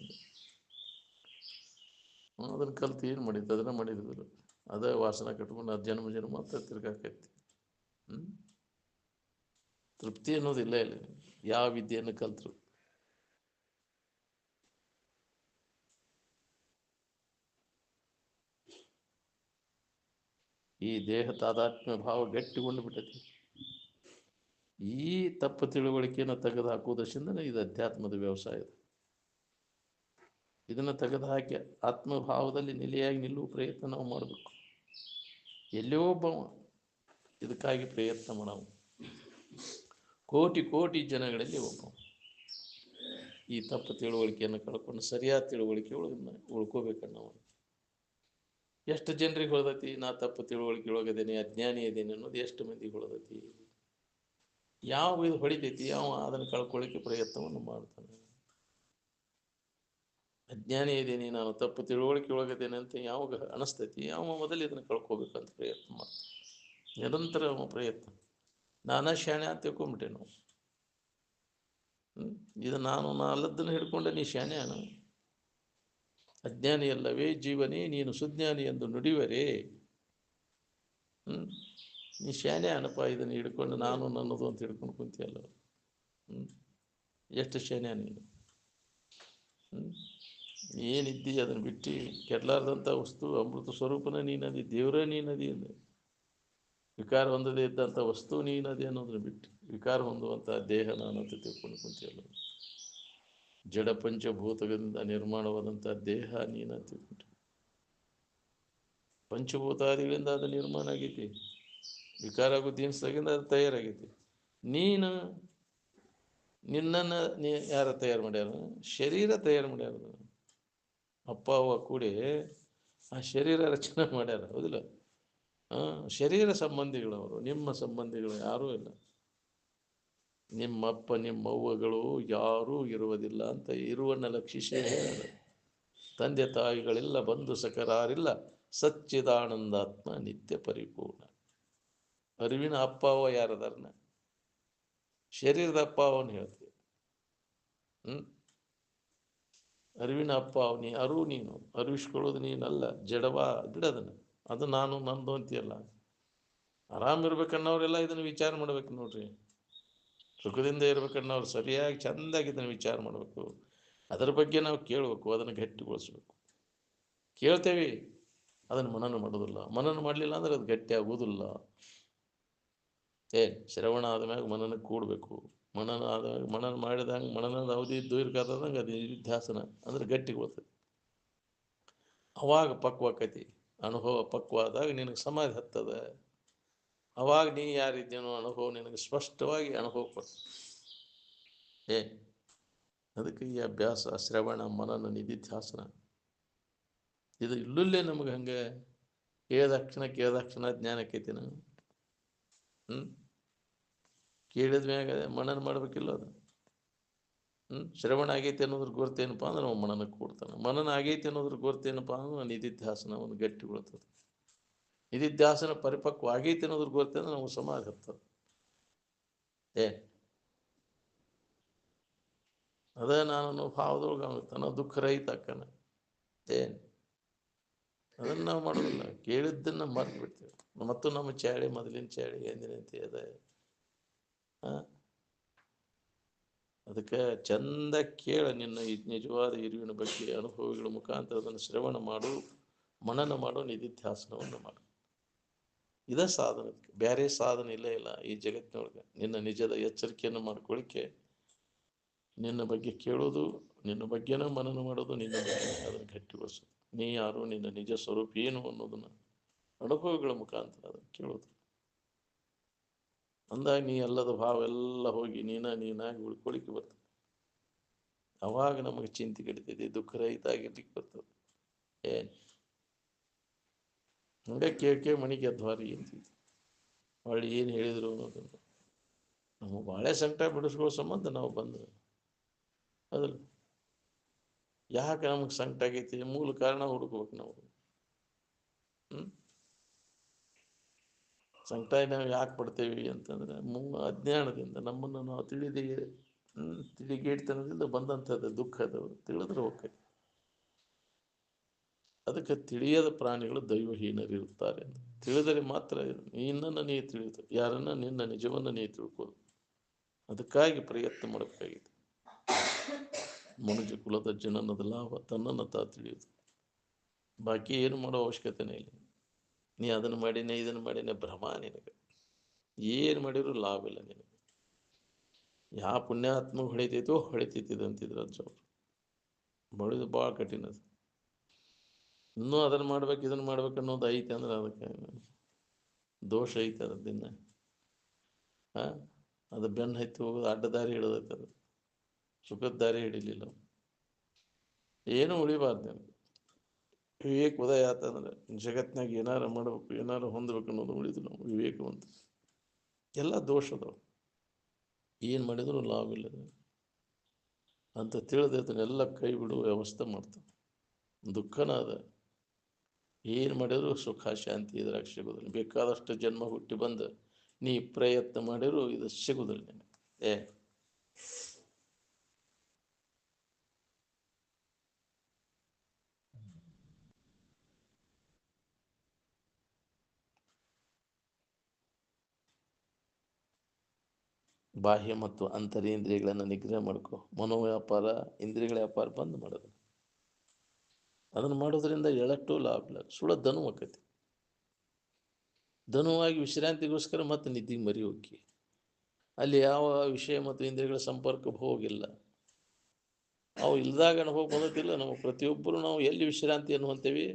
Speaker 1: ಅದನ್ನು ಕಲ್ತು ಏನು ಮಾಡಿದ್ದು? ಅದನ್ನು ಮಾಡಿದ್ರು ಅದೇ ವಾಸನ ಕಟ್ಕೊಂಡು ಅದು ಜನ್ಮ ಅಂತ ತಿರ್ಗಾಕೈತಿ. ತೃಪ್ತಿ ಅನ್ನೋದಿಲ್ಲ ಇಲ್ಲ ಯಾವ ವಿದ್ಯೆಯನ್ನು ಕಲ್ತರು. ಈ ದೇಹ ತಾದಾತ್ಮ್ಯ ಭಾವ ಗಟ್ಟಿಕೊಂಡು ಬಿಟ್ಟೈತಿ. ಈ ತಪ್ಪು ತಿಳುವಳಿಕೆಯನ್ನು ತೆಗೆದು ಹಾಕುವುದರಿಂದ ಇದು ಅಧ್ಯಾತ್ಮದ ವ್ಯವಸಾಯ. ಇದನ್ನು ತೆಗೆದು ಹಾಕಿ ಆತ್ಮಭಾವದಲ್ಲಿ ನೆಲೆಯಾಗಿ ನಿಲ್ಲುವ ಪ್ರಯತ್ನ ನಾವು ಮಾಡಬೇಕು. ಎಲ್ಲೋ ಒಬ್ಬ ಇದಕ್ಕಾಗಿ ಪ್ರಯತ್ನ ನಾವು ಕೋಟಿ ಜನಗಳಲ್ಲಿ ಒಬ್ಬ ಈ ತಪ್ಪು ತಿಳುವಳಿಕೆಯನ್ನು ಕಳ್ಕೊಂಡು ಸರಿಯಾದ ತಿಳುವಳಿಕೆ ಉಳ್ಕೋಬೇಕನ್ನ ನಾವು. ಎಷ್ಟು ಜನರಿಗೆ ಹೊಳದೈತಿ ನಾ ತಪ್ಪು ತಿಳುವಳಿಕೆ ಒಳಗದೇನೆ, ಅಜ್ಞಾನಿ ಇದ್ದೇನೆ ಅನ್ನೋದು ಎಷ್ಟು ಮಂದಿಗೆ ಹೊಳದೈತಿ? ಯಾವ ಇದು ಹೊಡಿತೈತಿ ಯಾವ ಅದನ್ನು ಕಳ್ಕೊಳ್ಳಿಕ್ಕೆ ಪ್ರಯತ್ನವನ್ನು ಮಾಡ್ತಾನೆ. ಅಜ್ಞಾನಿ ಇದ್ದೀನಿ, ನಾನು ತಪ್ಪು ತಿಳುವಳಿಕೆ ಒಳಗದೇನೆ ಅಂತ ಯಾವಾಗ ಅನಿಸ್ತೈತಿ ಯಾವ ಮೊದಲು ಇದನ್ನು ಕಳ್ಕೋಬೇಕಂತ ಪ್ರಯತ್ನ ಮಾಡ್ತಾನೆ. ನಿರಂತರ ಪ್ರಯತ್ನ. ನಾನಾ ಶಾಣೆ ಅಂತ ತಿಳ್ಕೊಂಬಿಟ್ಟೆ ನಾವು. ಇದು ನಾನು ಅಲ್ಲದನ್ನು ಹಿಡ್ಕೊಂಡೆ ನೀ ಶಾಣೆ ಅನು. ಅಜ್ಞಾನಿ ಅಲ್ಲವೇ ಜೀವನೇ ನೀನು ಸುಜ್ಞಾನಿ ಎಂದು ನುಡಿವರೇ. ನೀ ಶಾಣೆ ಅನಪ್ಪ, ಇದನ್ನು ಹಿಡ್ಕೊಂಡು ನಾನು ನನ್ನದು ಅಂತ ಹಿಡ್ಕೊಂಡು ಕುಂತಿಯಲ್ಲ. ಎಷ್ಟು ಶಾಣೆ ನೀನು. ಏನಿದ್ದಿ ಅದನ್ನು ಬಿಟ್ಟು ಕೆಡಲಾರ್ದಂಥ ವಸ್ತು ಅಮೃತ ಸ್ವರೂಪನ ನೀನದಿ, ದೇವರೇ ನೀನದಿ ಅಂದ. ವಿಕಾರ ಹೊಂದದೇ ಇದ್ದಂಥ ವಸ್ತು ನೀನದಿ ಅನ್ನೋದನ್ನ ಬಿಟ್ಟು ವಿಕಾರ ಹೊಂದುವಂಥ ದೇಹ ನಾನು ಅಂತ ತಿಳ್ಕೊಂಡು ಕುಂತಿಯಲ್ಲ. ಜಡ ಪಂಚಭೂತಗಳಿಂದ ನಿರ್ಮಾಣವಾದಂಥ ದೇಹ ನೀನಂತ ತಿಳ್ಕೊಂಡು, ಪಂಚಭೂತಾದಿಗಳಿಂದ ಅದು ನಿರ್ಮಾಣ ಆಗೈತಿ. ವಿಕಾರ ಆಗೋ ದಿನಸಾಗಿಂದ ಅದು ತಯಾರಾಗೈತಿ. ನಿನ್ನನ್ನು ಯಾರ ತಯಾರು ಮಾಡ್ಯಾರ? ಶರೀರ ತಯಾರು ಮಾಡ್ಯಾರ. ಅಪ್ಪ ಅವ್ವ ಕೂಡಿ ಆ ಶರೀರ ರಚನೆ ಮಾಡ್ಯಾರ, ಹೌದಿಲ್ಲ? ಶರೀರ ಸಂಬಂಧಿಗಳವರು, ನಿಮ್ಮ ಸಂಬಂಧಿಗಳು ಯಾರೂ ಇಲ್ಲ. ನಿಮ್ಮಪ್ಪ ನಿಮ್ಮವ್ವಗಳು ಯಾರೂ ಇರುವುದಿಲ್ಲ ಅಂತ ಇರುವನ್ನ ಲಕ್ಷಿಸೇ ಹೇಳ್ಯಾರ. ತಂದೆ ತಾಯಿಗಳಿಲ್ಲ, ಬಂಧು ಸಖರಾರಿಲ್ಲ, ಸಚ್ಚಿದಾನಂದಾತ್ಮ ನಿತ್ಯ ಪರಿಪೂರ್ಣ. ಅರಿವಿನ ಅಪ್ಪ ಅವ್ವ ಯಾರದಾರನ? ಶರೀರದ ಅಪ್ಪ ಅವನು ಹೇಳ್ತೀವಿ. ಅರಿವಿನ ಅಪ್ಪ ಅವನಿ ನೀನು ಅರಿವಿಸ್ಕೊಳ್ಳೋದು ನೀನಲ್ಲ. ಜಡವಾ ಬಿಡೋದನ್ನು, ಅದು ನಾನು ನಂದು ಅಂತೀಯಲ್ಲ. ಆರಾಮಿರ್ಬೇಕನ್ನೋರೆಲ್ಲ ಇದನ್ನು ವಿಚಾರ ಮಾಡ್ಬೇಕು ನೋಡ್ರಿ. ಸುಖದಿಂದ ಇರ್ಬೇಕನ್ನೋರು ಸರಿಯಾಗಿ ಚೆಂದಾಗಿ ಇದನ್ನು ವಿಚಾರ ಮಾಡಬೇಕು. ಅದರ ಬಗ್ಗೆ ನಾವು ಕೇಳಬೇಕು, ಅದನ್ನು ಗಟ್ಟಿಗೊಳಿಸ್ಬೇಕು. ಕೇಳ್ತೇವೆ, ಅದನ್ನು ಮನನ ಮಾಡೋದಿಲ್ಲ. ಮನನ ಮಾಡಲಿಲ್ಲ ಅಂದ್ರೆ ಅದು ಗಟ್ಟಿ ಆಗೋದಿಲ್ಲ. ಶ್ರವಣ ಆದ್ಮ್ಯಾಗ ಮನನ ಕೂಡಬೇಕು. ಮನನ ಮಾಡಿದಂಗೆ ಮನನದ ಅವಧಿ ದೀರ್ಘ ಆದಂಗೆ ಅದು ನಿಧ್ಯಾಸನ ಅಂದ್ರೆ ಗಟ್ಟಿಗೊಳ್ತದೆ. ಅವಾಗ ಪಕ್ವ ಆಕೈತಿ. ಅನುಭವ ಪಕ್ವ ಆದಾಗ ನಿನಗೆ ಸಮಾಧಿ ಹತ್ತದ. ಅವಾಗ ನೀ ಯಾರಿದ್ದೇನೋ ಅನುಭವ ನಿನಗೆ ಸ್ಪಷ್ಟವಾಗಿ ಅನುಭವ ಕೊಡ್ತದೆ. ಅದಕ್ಕೆ ಈ ಅಭ್ಯಾಸ, ಶ್ರವಣ, ಮನನ, ನಿಧಿಧ್ಯಾಸನ ಇದು ಇಲ್ಲೇ ನಮಗೆ ಹಂಗೆ ಕೇಳಿದ ಜ್ಞಾನಕ್ಕೈತಿ ನಾವು. ಕೇಳಿದ ಮ್ಯಾಗ ಮನನ ಮಾಡ್ಬೇಕಿಲ್ಲ ಅದು. ಶ್ರವಣ ಆಗೈತಿ ಅನ್ನೋದ್ರ ಗುರ್ತೇನಪ್ಪ ಅಂದ್ರೆ ನಾವು ಮನನಕ್ಕೆ ಕೊಡ್ತಾನೆ. ಮನನ ಆಗೈತಿ ಅನ್ನೋದ್ರ ಗುರ್ತೇನಪ್ಪ ಅಂದ್ರೆ ನಿಧಿಧ್ಯಾಸನ ಒಂದು ಗಟ್ಟಿ ಬೀಳ್ತದೆ. ನಿಧಿಧ್ಯಾಸನ ಪರಿಪಕ್ವ ಆಗೈತಿ ಅನ್ನೋದ್ರ ಗುರ್ತೇ ಅಂದ್ರೆ ನಾವು ಸಮಾಧಿ ಹತ್ತದ. ಅದೇ ನಾನು ಭಾವದೊಳಗೆ ಆಗುತ್ತಾನ ದುಃಖ ರಹಿತ ಅಕ್ಕನ. ಅದನ್ನು ನಾವು ಮಾಡೋದಿಲ್ಲ. ಕೇಳಿದ್ದನ್ನು ಮರ್ತು ಬಿಡ್ತೀವಿ. ಮತ್ತು ನಮ್ಮ ಚಾಳಿ ಮೊದಲಿನ ಚಾಳಿ ಎಂದಿನಂತೆ ಅದೇ. ಅದಕ್ಕೆ ಚಂದ ಕೇಳ ನಿನ್ನ ನಿಜವಾದ ಇರುವಿನ ಬಗ್ಗೆ ಅನುಭವಿಗಳ ಮುಖಾಂತರ ಅದನ್ನು ಶ್ರವಣ ಮಾಡು, ಮನನ ಮಾಡು, ನಿಧಿಧ್ಯಾಸನವನ್ನು ಮಾಡು. ಇದೇ ಸಾಧನೆ. ಬೇರೆ ಸಾಧನೆ ಇಲ್ಲ ಈ ಜಗತ್ತಿನೊಳಗೆ. ನಿನ್ನ ನಿಜದ ಎಚ್ಚರಿಕೆಯನ್ನು ಮಾಡ್ಕೊಳ್ಳಿಕ್ಕೆ ನಿನ್ನ ಬಗ್ಗೆ ಕೇಳೋದು, ನಿನ್ನ ಬಗ್ಗೆನೂ ಮನನ ಮಾಡೋದು, ನಿನ್ನ ಬಗ್ಗೆ ಅದನ್ನು ಗಟ್ಟಿಗೊಳಿಸೋದು. ನೀ ಯಾರು, ನಿನ್ನ ನಿಜ ಸ್ವರೂಪ ಏನು ಅನ್ನೋದನ್ನು ಅನುಭವಗಳ ಮುಖಾಂತರ ಅದನ್ನು ಕೇಳೋದು. ಅಂದಾಗ ನೀ ಎಲ್ಲದ ಭಾವ ಎಲ್ಲ ಹೋಗಿ ನೀನಾಗಿ ಉಳ್ಕೊಳಿಕ್ಕೆ ಬರ್ತದೆ. ಅವಾಗ ನಮಗೆ ಚಿಂತೆ ಕಡಿತೈತಿ, ದುಃಖ ರಹಿತ ಆಗಿರ್ಲಿಕ್ಕೆ ಬರ್ತದೆ. ಹಂಗೆ ಕೇಳ್ಕೆ ಮಣಿಗೆ ಅದ್ವಾರಿ ಅಂತಿದ್ವಿ. ಹೊಳ್ಳಿ ಏನು ಹೇಳಿದ್ರು ಅನ್ನೋದನ್ನು ನಮ್ಮ ಬಾಳೆ ಸಂಕಟ ಬಿಡಿಸ್ಕೊಳ್ಳೋ ಸಂಬಂಧ ನಾವು ಬಂದ್ರೆ ಅದಲ್ಲ. ಯಾಕೆ ನಮಗೆ ಸಂಕಟ ಆಗೈತಿ, ಮೂಲ ಕಾರಣ ಹುಡುಕ್ಬೇಕು ನಾವು. ಸಂಕಟ ನಾವು ಯಾಕೆ ಪಡ್ತೇವಿ ಅಂತಂದ್ರೆ ಅಜ್ಞಾನದಿಂದ ನಮ್ಮನ್ನು ನಾವು ತಿಳಿಗೇಡ್ತನದಿಂದ ಬಂದಂಥದ್ದು ದುಃಖ. ಅದು ತಿಳಿದ್ರೆ ಓಕೆ. ಅದಕ್ಕೆ ತಿಳಿಯದ ಪ್ರಾಣಿಗಳು ದೈವಹೀನರಿರುತ್ತಾರೆ ಅಂತ. ತಿಳಿದರೆ ಮಾತ್ರ ನಿನ್ನನ್ನು ನೀ ತಿಳಿದು, ಯಾರನ್ನ ನಿನ್ನ ನಿಜವನ್ನು ನೀ ತಿಳ್ಕೋದು. ಅದಕ್ಕಾಗಿ ಪ್ರಯತ್ನ ಮಾಡಬೇಕಾಗಿದೆ. ಮನುಜ ಕುಲದ ಜನನದ ಲಾಭ ತನ್ನನ್ನು ತಾ ತಿಳಿಯುವುದು. ಬಾಕಿ ಏನು ಮಾಡೋ ಅವಶ್ಯಕತೆನೇ ಇಲ್ಲ. ನೀ ಅದನ್ನು ಮಾಡಿನೇ ಇದನ್ನು ಮಾಡಿನೇ ಭ್ರಮ ನಿನಗೆ. ಏನು ಮಾಡಿದ್ರು ಲಾಭ ಇಲ್ಲ ನಿನಗೆ. ಯಾವ ಪುಣ್ಯಾತ್ಮ ಹೊಳಿತೈತೋ ಹೊಳಿತೈತಿದೆ ಅಂತಿದ್ರು ಅಜ್ಜವ್ರು. ಬಳಿದು ಭಾಳ ಕಠಿಣ ಅದು. ಇನ್ನೂ ಅದನ್ನು ಮಾಡ್ಬೇಕು ಇದನ್ನು ಮಾಡ್ಬೇಕು ಅನ್ನೋದು ಐತೆ ಅಂದ್ರೆ ಅದಕ್ಕೆ ದೋಷ ಐತೆ ಅದನ್ನ. ಅದು ಬೆನ್ನು ಹತ್ತಿ ಹೋಗೋದು, ಅಡ್ಡದಾರಿ ಹಿಡಿದೈತೆ. ಅದು ಸುಖದ ದಾರಿ ಹಿಡಿಲಿಲ್ಲ. ಏನೂ ಉಳಿಬಾರ್ದು ನನಗೆ. ವಿವೇಕ ಉದಯ ಆತಂದ್ರೆ ಜಗತ್ತಿನಾಗ ಏನಾರು ಮಾಡಬೇಕು, ಏನಾರು ಹೊಂದಬೇಕು ಅನ್ನೋದು ಉಳಿದು ನಾವು ವಿವೇಕವಂತ. ಎಲ್ಲ ದೋಷದವು, ಏನು ಮಾಡಿದ್ರು ಲಾಭ ಇಲ್ಲ ಅಂತ ತಿಳಿದು ಅದನ್ನೆಲ್ಲ ಕೈ ಬಿಡುವ ವ್ಯವಸ್ಥೆ ಮಾಡ್ತಾನೆ. ದುಃಖನ ಅದ. ಏನು ಮಾಡಿದ್ರು ಸುಖ ಶಾಂತಿ ಇದ್ರಾಗ ಸಿಗೋದಿಲ್ಲ. ಬೇಕಾದಷ್ಟು ಜನ್ಮ ಹುಟ್ಟಿ ಬಂದು ನೀ ಪ್ರಯತ್ನ ಮಾಡಿದ್ರು ಇದು ಸಿಗೋದಿಲ್ಲ ನಿನಗೆ. ಬಾಹ್ಯ ಮತ್ತು ಅಂತರೇಂದ್ರಿಯಗಳನ್ನು ನಿಗ್ರಹ ಮಾಡ್ಕೊ. ಮನೋವ್ಯಾಪಾರ, ಇಂದ್ರಿಯಗಳ ವ್ಯಾಪಾರ ಬಂದ್ ಮಾಡೋದು. ಅದನ್ನು ಮಾಡೋದ್ರಿಂದ ಎಳಟ್ಟು ಲಾಭ ಇಲ್ಲ. ಸುಳ್ಳ ಧನು ಆಕತಿ. ಧನುವಾಗಿ ವಿಶ್ರಾಂತಿಗೋಸ್ಕರ ಮತ್ತೆ ನಿದ್ದಿಗೆ ಮರಿ ಹೋಗಿ ಅಲ್ಲಿ ಯಾವ ವಿಷಯ ಮತ್ತು ಇಂದ್ರಿಯಗಳ ಸಂಪರ್ಕ ಹೋಗಿಲ್ಲ. ಅವು ಇಲ್ದಾಗ ಅನುಭವ ಬಂದಿಲ್ಲ. ನಾವು ಪ್ರತಿಯೊಬ್ಬರು ನಾವು ಎಲ್ಲಿ ವಿಶ್ರಾಂತಿಯನ್ನು ಹೊಂತೇವಿ?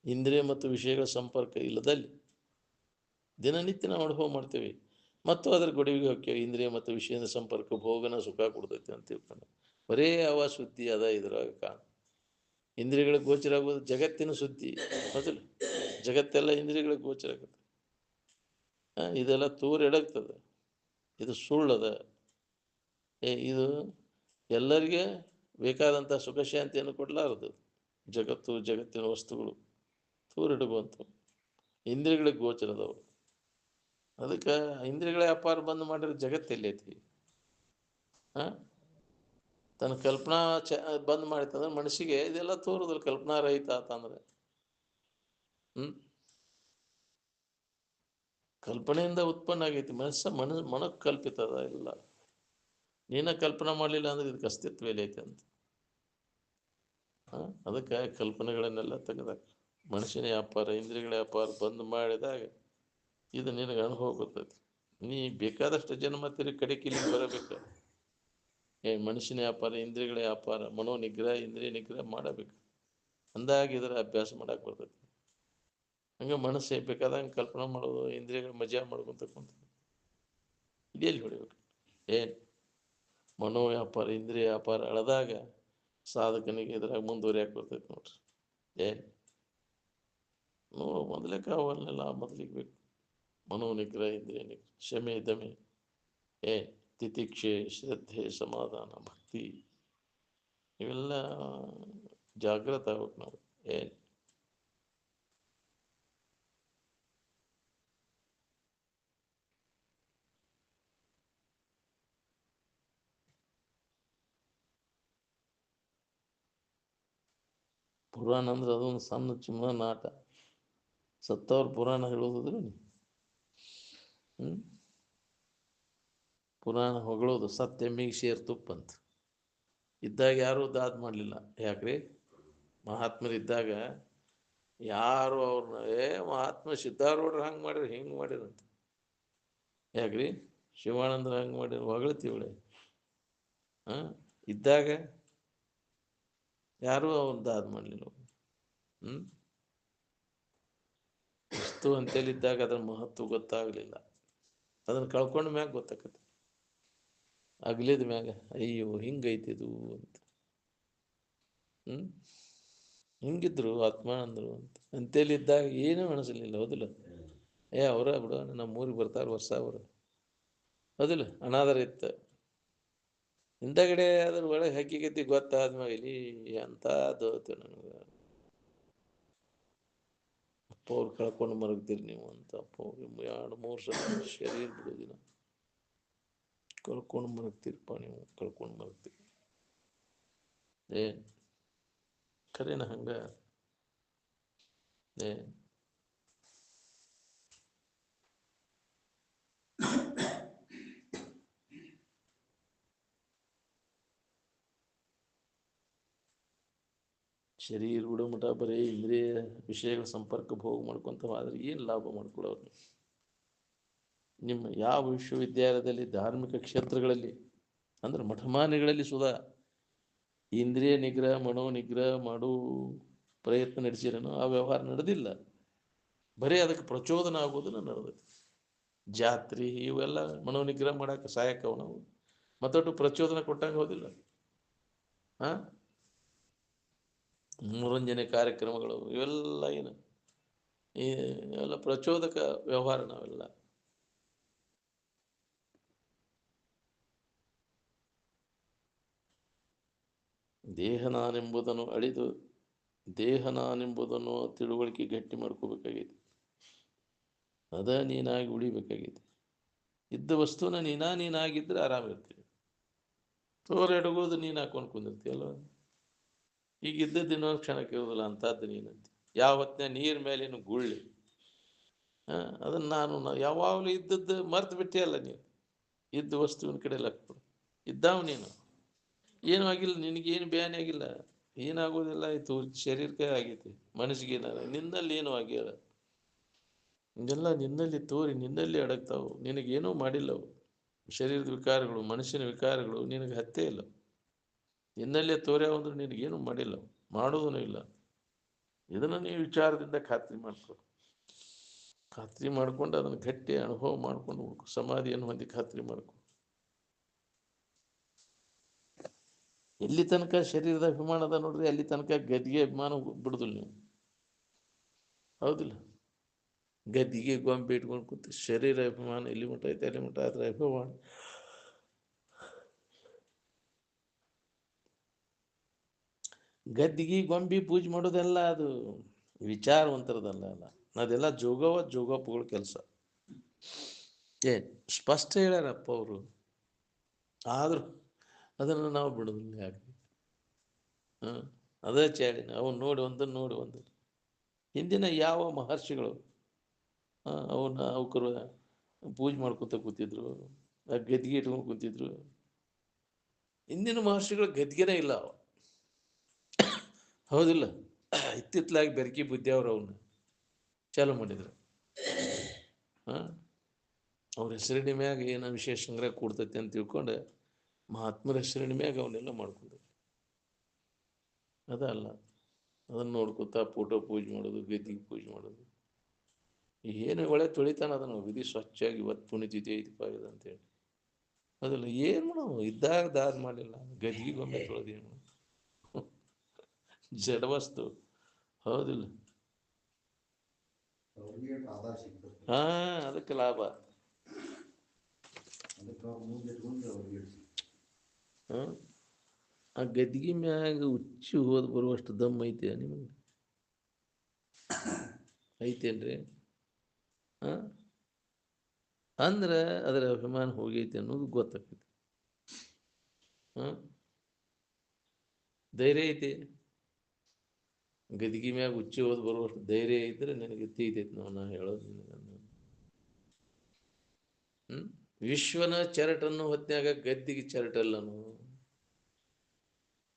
Speaker 1: ಇಂದ್ರಿಯ ಮತ್ತು ವಿಷಯಗಳ ಸಂಪರ್ಕ ಇಲ್ಲದಲ್ಲಿ ದಿನನಿತ್ಯ ನಾವು ಅನುಭವ ಮಾಡ್ತೇವೆ. ಮತ್ತು ಅದರ ಗೊಡವಿಗೆ ಹೋಗ್ತೇವೆ. ಇಂದ್ರಿಯ ಮತ್ತು ವಿಷಯದ ಸಂಪರ್ಕ ಭೋಗನ ಸುಖ ಕೊಡ್ತೈತೆ ಅಂತ ತಿಳ್ಕೊಂಡು ಬರೇ ಅವ ಸುದ್ದಿ ಅದ ಇದ್ರಾಗ ಕಾಣ. ಇಂದ್ರಿಯಗಳಿಗೆ ಗೋಚರ ಆಗೋದು ಜಗತ್ತಿನ ಸುದ್ದಿ ಮೊದಲು. ಜಗತ್ತೆಲ್ಲ ಇಂದ್ರಿಯಗಳಿಗೆ ಗೋಚರ ಆಗುತ್ತೆ. ಇದೆಲ್ಲ ಎಡಗ್ತದೆ. ಇದು ಸುಳ್ಳದ. ಇದು ಎಲ್ಲರಿಗೆ ಬೇಕಾದಂಥ ಸುಖ ಶಾಂತಿಯನ್ನು ಕೊಡಲಾರದು. ಜಗತ್ತು, ಜಗತ್ತಿನ ವಸ್ತುಗಳು ತೂರಿಡುವಂಥವು ಇಂದ್ರಿಯಗಳಿಗೆ ಗೋಚರದವು. ಅದಕ್ಕೆ ಇಂದ್ರಿಯಗಳ ವ್ಯಾಪಾರ ಬಂದ್ ಮಾಡಿದ್ರೆ ಜಗತ್ತೆಲ್ಲೈತಿ. ತನ್ನ ಕಲ್ಪನಾ ಬಂದ್ ಮಾಡಿತಂದ್ರೆ ಮನಸ್ಸಿಗೆ ಇದೆಲ್ಲ ತೋರುದಿಲ್ಲ. ಕಲ್ಪನಾ ರಹಿತ ಆತಂದ್ರೆ ಕಲ್ಪನೆಯಿಂದ ಉತ್ಪನ್ನ ಆಗೈತಿ. ಮನಕ್ಕೆ ಕಲ್ಪಿತದ ಇಲ್ಲ. ನೀನ ಕಲ್ಪನಾ ಮಾಡಲಿಲ್ಲ ಅಂದ್ರೆ ಇದಕ್ಕೆ ಅಸ್ತಿತ್ವ ಎಲ್ಲೈತೆ ಅಂತ. ಅದಕ್ಕೆ ಕಲ್ಪನೆಗಳನ್ನೆಲ್ಲ ತೆಗೆದಾಗ ಮನುಷ್ಯನ ವ್ಯಾಪಾರ, ಇಂದ್ರಿಯಗಳ ವ್ಯಾಪಾರ ಬಂದ್ ಮಾಡಿದಾಗ ಇದು ನಿನಗೆ ಅನುಭವ ಬರ್ತೈತಿ. ನೀ ಬೇಕಾದಷ್ಟು ಜನ್ಮ ತಿರುಗಿ ಕಡೆಗೆ ಇಲ್ಲಿ ಬರಬೇಕು. ಮನುಷ್ಯನ ವ್ಯಾಪಾರ, ಇಂದ್ರಿಯಗಳ ವ್ಯಾಪಾರ, ಮನೋ ನಿಗ್ರಹ, ಇಂದ್ರಿಯ ನಿಗ್ರಹ ಮಾಡಬೇಕು. ಅಂದಾಗ ಇದರ ಅಭ್ಯಾಸ ಮಾಡಕ್ಕೆ ಬರ್ತೈತಿ. ಹಂಗೆ ಮನಸ್ಸೇ ಬೇಕಾದಂಗೆ ಕಲ್ಪನೆ ಮಾಡೋದು, ಇಂದ್ರಿಯಗಳು ಮಜಾ ಮಾಡ್ಕೊಂತ ಕುಂತ ಇದೆಲ್ಲಿ ಹೊಡಿಬೇಕು? ಏನು ಮನೋವ್ಯಾಪಾರ ಇಂದ್ರಿಯ ವ್ಯಾಪಾರ ಅಳದಾಗ ಸಾಧಕನಿಗೆ ಇದ್ರಾಗ ಮುಂದುವರಿಯಾಕೆ ಬರ್ತೈತೆ ನೋಡ್ರಿ. ಏನು ಮೊದಲೇ ಅವನ್ನೆಲ್ಲ ಮೊದಲಿಗೆ ಬೇಕು. ಮನೋನಿಗ್ರಹ ಇಂದ್ರಿಯ ನಿಗ್ರಹ, ಶಮೆ ದಮೆ, ಏನು ತಿತಿಕ್ಷೆ, ಶ್ರದ್ಧೆ, ಸಮಾಧಾನ, ಭಕ್ತಿ, ಇವೆಲ್ಲ ಜಾಗೃತ ಆಗ್ಬೇಕು ನಾವು. ಏನು ಪುರಾಣ ಅಂದ್ರೆ ಅದೊಂದು ಸಣ್ಣ ಚಿನ್ನ ನಾಟ. ಸತ್ತವ್ರ ಪುರಾಣ ಹೇಳೋದಿದ್ರೆ ಪುರಾಣ ಹೊಗಳೋದು ಸತ್ಯಮ್ಮಿಗೆ ಶೇರ್ ತುಪ್ಪಂತ. ಇದ್ದಾಗ ಯಾರೂ ದಾದ್ ಮಾಡಲಿಲ್ಲ. ಯಾಕ್ರಿ? ಮಹಾತ್ಮರಿದ್ದಾಗ ಯಾರು ಅವ್ರನ್ನ ಮಹಾತ್ಮ ಸಿದ್ಧಾರೂಢರು ಹಂಗೆ ಮಾಡಿರಿ ಹಿಂಗೆ ಮಾಡಿರಂತ. ಯಾಕ್ರಿ? ಶಿವಾನಂದ್ರ ಹಂಗೆ ಮಾಡಿರಿ ಹೊಗಳ್ತೀವಳೆ. ಇದ್ದಾಗ ಯಾರೂ ಅವ್ರ ದಾದ್ ಮಾಡಲಿಲ್ಲ. ವಸ್ತು ಅಂತೇಳಿದ್ದಾಗ ಅದ್ರ ಮಹತ್ವ ಗೊತ್ತಾಗಲಿಲ್ಲ. ಅದನ್ನು ಕಳ್ಕೊಂಡ ಮ್ಯಾಗ ಗೊತ್ತಾಕತ್ತೆ. ಅಗ್ಲಿದ ಮ್ಯಾಗ ಅಯ್ಯೋ ಹಿಂಗೈತಿದು ಅಂತ. ಹಿಂಗಿದ್ರು ಆತ್ಮಾನಂದರು ಅಂತ ಅಂತೇಳಿದ್ದಾಗ ಏನೂ ಅನಿಸಲಿಲ್ಲ. ಹೌದಿಲ್ಲ? ಅವರ ಬಿಡು ನಮ್ಮ ಊರಿಗೆ ಬರ್ತಾರೆ ವರ್ಷ ಅವರು. ಹೌದಿಲ್ಲ? ಅನಾದರ ಇತ್ತು. ಹಿಂದಗಡೆ ಅದ್ರ ಒಳಗೆ ಹಕ್ಕಿಗತಿ ಗೊತ್ತಾದ್ಮ್ಯಾಗ ಇಲ್ಲಿ ಅಂತ ದೋತು ನನಗೆ ಅಪ್ಪ ಅವ್ರು ಕಳ್ಕೊಂಡು ಮರಗ್ತೀರಿ ನೀವು ಅಂತ. ಅಪ್ಪ ಅವ್ರಿಗೆ 2-3 ಸಲ ಶರೀರ ಬಿಡೋದಿಲ್ಲ. ಕಳ್ಕೊಂಡು ಮರಗ್ತೀರಪ್ಪ ನೀವು, ಕಳ್ಕೊಂಡು ಮರಗ್ತೀರಿ. ಏನು ಖರೇನ ಹಂಗ? ಏನು ಶರೀರ ಬಿಡೋ ಮಠ ಬರೀ ಇಂದ್ರಿಯ ವಿಷಯಗಳ ಸಂಪರ್ಕ ಭೋಗ ಮಾಡ್ಕೊತ ಆದ್ರೆ ಏನು ಲಾಭ ಮಾಡ್ಕೊಳ್ಳೋರು? ನಿಮ್ಮ ಯಾವ ವಿಶ್ವವಿದ್ಯಾಲಯದಲ್ಲಿ ಧಾರ್ಮಿಕ ಕ್ಷೇತ್ರಗಳಲ್ಲಿ ಅಂದ್ರೆ ಮಠಮಾನ್ಯಗಳಲ್ಲಿ ಸುಧಾ ಇಂದ್ರಿಯ ನಿಗ್ರಹ ಮನೋ ನಿಗ್ರಹ ಮಾಡೋ ಪ್ರಯತ್ನ ನಡೆಸಿರೇನೋ? ಆ ವ್ಯವಹಾರ ನಡೆದಿಲ್ಲ. ಬರೀ ಅದಕ್ಕೆ ಪ್ರಚೋದನ ಆಗೋದನ್ನ ನಡೆದೈತಿ. ಜಾತ್ರೆ ಇವೆಲ್ಲ ಮನೋನಿಗ್ರಹ ಮಾಡಕ್ಕೆ ಸಹಾಯಕವು. ನಾವು ಮತ್ತೊಟ್ಟು ಪ್ರಚೋದನ ಕೊಟ್ಟಂಗೆ ಹೋದಿಲ್ಲ. ಮನೋರಂಜನೆ ಕಾರ್ಯಕ್ರಮಗಳು ಇವೆಲ್ಲ ಏನು ಇವೆಲ್ಲ ಪ್ರಚೋದಕ ವ್ಯವಹಾರ. ನಾವೆಲ್ಲ ದೇಹ ನಾನೆಂಬುದನ್ನು ಅಳಿದು ದೇಹ ನಾನೆಂಬುದನ್ನು ತಿಳುವಳಿಕೆ ಗಟ್ಟಿ ಮಾಡ್ಕೋಬೇಕಾಗೈತಿ. ಅದ ನೀನಾಗಿ ಉಳಿಬೇಕಾಗೈತಿ. ಇದ್ದ ವಸ್ತುನ ನೀನಾಗಿದ್ರೆ ಆರಾಮಿರ್ತೀವಿ. ತೋರೆಡಗೋದು ನೀನು ಹಾಕೊಂಡು ಕುಂದಿರ್ತೀಯಲ್ವ. ಈಗ ಇದ್ದದ್ದು ಇನ್ನೊಂದು ಕ್ಷಣಕ್ಕೆ ಇರೋದಿಲ್ಲ ಅಂತದ್ದು ನೀನಂತ. ಯಾವ ಹೊತ್ತಿನ ನೀರ್ ಮೇಲೇನು ಗುಳ್ಳಿ ಅದನ್ನು ನಾನು ಯಾವಾಗಲೂ ಇದ್ದದ್ದು ಮರ್ತು ಬಿಟ್ಟಿಯಲ್ಲ ನೀನು. ಇದ್ದ ವಸ್ತುವಿನ ಕಡೆ ಲಕ್ಷ್ಯ ಇದ್ದಾವ ನೀನು. ಏನೂ ಆಗಿಲ್ಲ, ನಿನಗೇನು ಬ್ಯಾನೆ ಆಗಿಲ್ಲ, ಏನಾಗೋದಿಲ್ಲ. ಆಯಿತು, ಶರೀರಕ್ಕೆ ಆಗೈತಿ, ಮನಸ್ಸಿಗೆ ನಿನ್ನಲ್ಲಿ ಏನೂ ಆಗ್ಯಾರ. ಇದೆಲ್ಲ ನಿನ್ನಲ್ಲಿ ತೋರಿ ನಿನ್ನಲ್ಲಿ ಅಡಗ್ತಾವು. ನಿನಗೇನೂ ಮಾಡಿಲ್ಲವು. ಶರೀರದ ವಿಕಾರಗಳು ಮನುಷ್ಯನ ವಿಕಾರಗಳು ನಿನಗೆ ಹತ್ತೇ ಇಲ್ಲ. ನಿನ್ನಲ್ಲೇ ತೋರ್ಯಾವ ಅಂದ್ರೆ ನಿನಗೇನು ಮಾಡಿಲ್ಲ, ಮಾಡೋದೂ ಇಲ್ಲ. ಇದನ್ನು ನೀವು ವಿಚಾರದಿಂದ ಖಾತ್ರಿ ಮಾಡ್ಕೊ. ಖಾತ್ರಿ ಮಾಡ್ಕೊಂಡು ಅದನ್ನು ಗಟ್ಟಿ ಅನುಭವ ಮಾಡ್ಕೊಂಡು ಸಮಾಧಿಯನ್ನು ಹೊಂದಿ ಖಾತ್ರಿ ಮಾಡ್ಕೊ. ಎಲ್ಲಿ ತನಕ ಶರೀರದ ಅಭಿಮಾನದ ನೋಡ್ರಿ ಅಲ್ಲಿ ತನಕ ಗದ್ದಿಗೆ ಅಭಿಮಾನ ಬಿಡುದಿಲ್ಲ ನೀವು. ಹೌದಿಲ್ಲ? ಗದ್ದಿಗೆ ಗೊಂಬೆ ಇಟ್ಕೊಂಡು ಕೂತು ಶರೀರ ಅಭಿಮಾನ ಎಲ್ಲಿ ಮಟ್ಟ ಐತೆ ಅಲ್ಲಿ ಮಟ್ಟ ಅದರ ಅಭಿಮಾನ. ಗದ್ದಿಗೆ ಗೊಂಬೆ ಪೂಜೆ ಮಾಡೋದೆಲ್ಲ ಅದು ವಿಚಾರವಂತರದಲ್ಲ. ಅಲ್ಲ ಅದೆಲ್ಲ ಜೋಗಪ್ಪಗಳ ಕೆಲಸ. ಸ್ಪಷ್ಟ ಹೇಳ್ಯಾರಪ್ಪ ಅವರು. ಆದರೂ ಅದನ್ನು ನಾವು ಬಿಡೋದಿಲ್ಲ. ಯಾಕೆ? ಅದೇ ಚಾಡಿನ ಅವನು ನೋಡಿ ಒಂದು ಹಿಂದಿನ ಯಾವ ಮಹರ್ಷಿಗಳು ಅವನ್ನ ಅವಕರು ಪೂಜೆ ಮಾಡ್ಕೊತ ಕೂತಿದ್ರು, ಗದ್ದಿಗೆ ಇಟ್ಕೊಂಡು ಕೂತಿದ್ರು. ಹಿಂದಿನ ಮಹರ್ಷಿಗಳು ಗದ್ಗೆನೇ ಇಲ್ಲ. ಹೌದಿಲ್ಲ? ಇತ್ತಿತ್ತಲಾಗಿ ಬೆರಕಿ ಬುದ್ಧಿ ಅವರು ಅವನ್ನ ಚಾಲು ಮಾಡಿದ್ರು. ಅವ್ರ ಹೆಸರಿನ ಮ್ಯಾಗ ಏನೋ ವಿಶೇಷ ಸಂಗ್ರಹ ಕೊಡ್ತೈತಿ ಅಂತ ತಿಳ್ಕೊಂಡು ಮಹಾತ್ಮರ ಹೆಸರಿನ ಮ್ಯಾಗ ಅವನ್ನೆಲ್ಲ ಮಾಡ್ಕೊಂಡ್ರು. ಅದಲ್ಲ, ಅದನ್ನು ನೋಡ್ಕೊತಾ ಫೋಟೋ ಪೂಜೆ ಮಾಡೋದು, ಗದ್ದಿಗೆ ಪೂಜೆ ಮಾಡೋದು. ಏನು ಒಳ್ಳೆ ತೊಳಿತಾನ ಅದನ್ನು ವಿಧಿ ಸ್ವಚ್ಛಾಗಿ ಇವತ್ತು ಪುಣಿತಿದ್ದೆ ಇದು ಅಂತೇಳಿ ಅದಲ್ಲ ಏನು ಮಾಡೋದು ಇದ್ದಾಗ ದಾದ ಮಾಡಲಿಲ್ಲ ಗದ್ಗಿಗೊಮ್ಮೆ ತೊಳೆದೇನು ಜಡವಸ್ತು ಹೌದಿಲ್ಲ ಹಾ ಅದಕ್ಕೆ ಲಾಭ ಆ ಗದ್ಗಿ ಮ್ಯಾಗ ಉಚ್ಚಿ ಹೋದ್ ಬರುವಷ್ಟು ದಮ್ ಐತೆ ನಿಮಗೆ ಐತೇನ್ರಿ ಅಂದ್ರೆ ಅದರ ಅಭಿಮಾನ ಹೋಗೈತೆ ಅನ್ನೋದು ಗೊತ್ತಾಗ್ತೈತಿ ಧೈರ್ಯ ಐತಿ ಗದ್ಗಿ ಮ್ಯಾಗ ಉಚ್ಚಿ ಹೋದ್ ಬರುವಷ್ಟು ಧೈರ್ಯ ಇದ್ರೆ ನಿನಗೆ ತೀತೈತಿ ನಾ ಹೇಳೋದು ವಿಶ್ವನ ಚರಟನ್ನು ಹೊತ್ನ್ಯಾಗ ಗದ್ದಿಗೆ ಚರಟಲ್ಲನು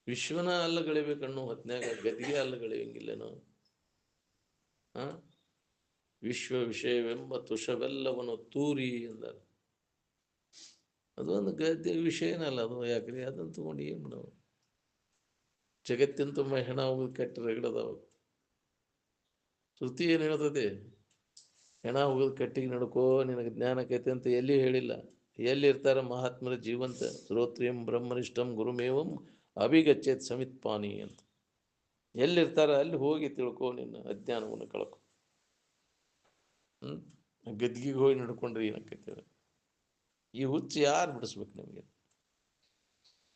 Speaker 1: ವಿಶ್ವನ ಅಲ್ಲಗಳಿಬೇಕನ್ನೋ ಹೊತ್ನ್ಯಾಗ ಗದ್ದಿಗೆ ಅಲ್ಲಗಳಿಯಂಗಿಲ್ಲನು ವಿಶ್ವ ವಿಷಯವೆಂಬ ತುಷವೆಲ್ಲವನ್ನು ತೂರಿ ಎಂದರು ಅದೊಂದು ಗದ್ಯ ವಿಷಯನಲ್ಲ ಅದು ಯಾಕ್ರಿ ಅದನ್ನು ತಗೊಂಡು ಏನು ಮಾಡೋದು ಜಗತ್ತಿನ ತುಂಬ ಹೆಣ ಹೋಗೋದು ಕೆಟ್ಟ ರಗಡದವ ಶ್ರುತಿ ಏನು ಹೇಳ್ತದೆ ಹೆಣ ಹೋಗೋದು ಕಟ್ಟಿಗೆ ನಡ್ಕೋ ನಿನಗೆ ಜ್ಞಾನಕೈತೆ ಅಂತ ಎಲ್ಲಿ ಹೇಳಿಲ್ಲ ಎಲ್ಲಿ ಇರ್ತಾರ ಮಹಾತ್ಮರ ಜೀವಂತ ಶ್ರೋತ್ರಿಯಂ ಬ್ರಹ್ಮನಿಷ್ಠಂ ಗುರುಮೇವಂ ಅಭಿಗಚ್ಚೇತ್ ಸಮಿತ್ ಪಾನಿ ಅಂತ ಎಲ್ಲಿರ್ತಾರ ಅಲ್ಲಿ ಹೋಗಿ ತಿಳ್ಕೊ ನಿನ್ನ ಅಜ್ಞಾನವನ್ನು ಕಳ್ಕೊ ಗದ್ಗಿಗೆ ಹೋಗಿ ನಡ್ಕೊಂಡ್ರೆ ಏನಕ್ಕೈತೆ ಈ ಹುಚ್ಚು ಯಾರು ಬಿಡಿಸ್ಬೇಕು ನಿಮಗೆ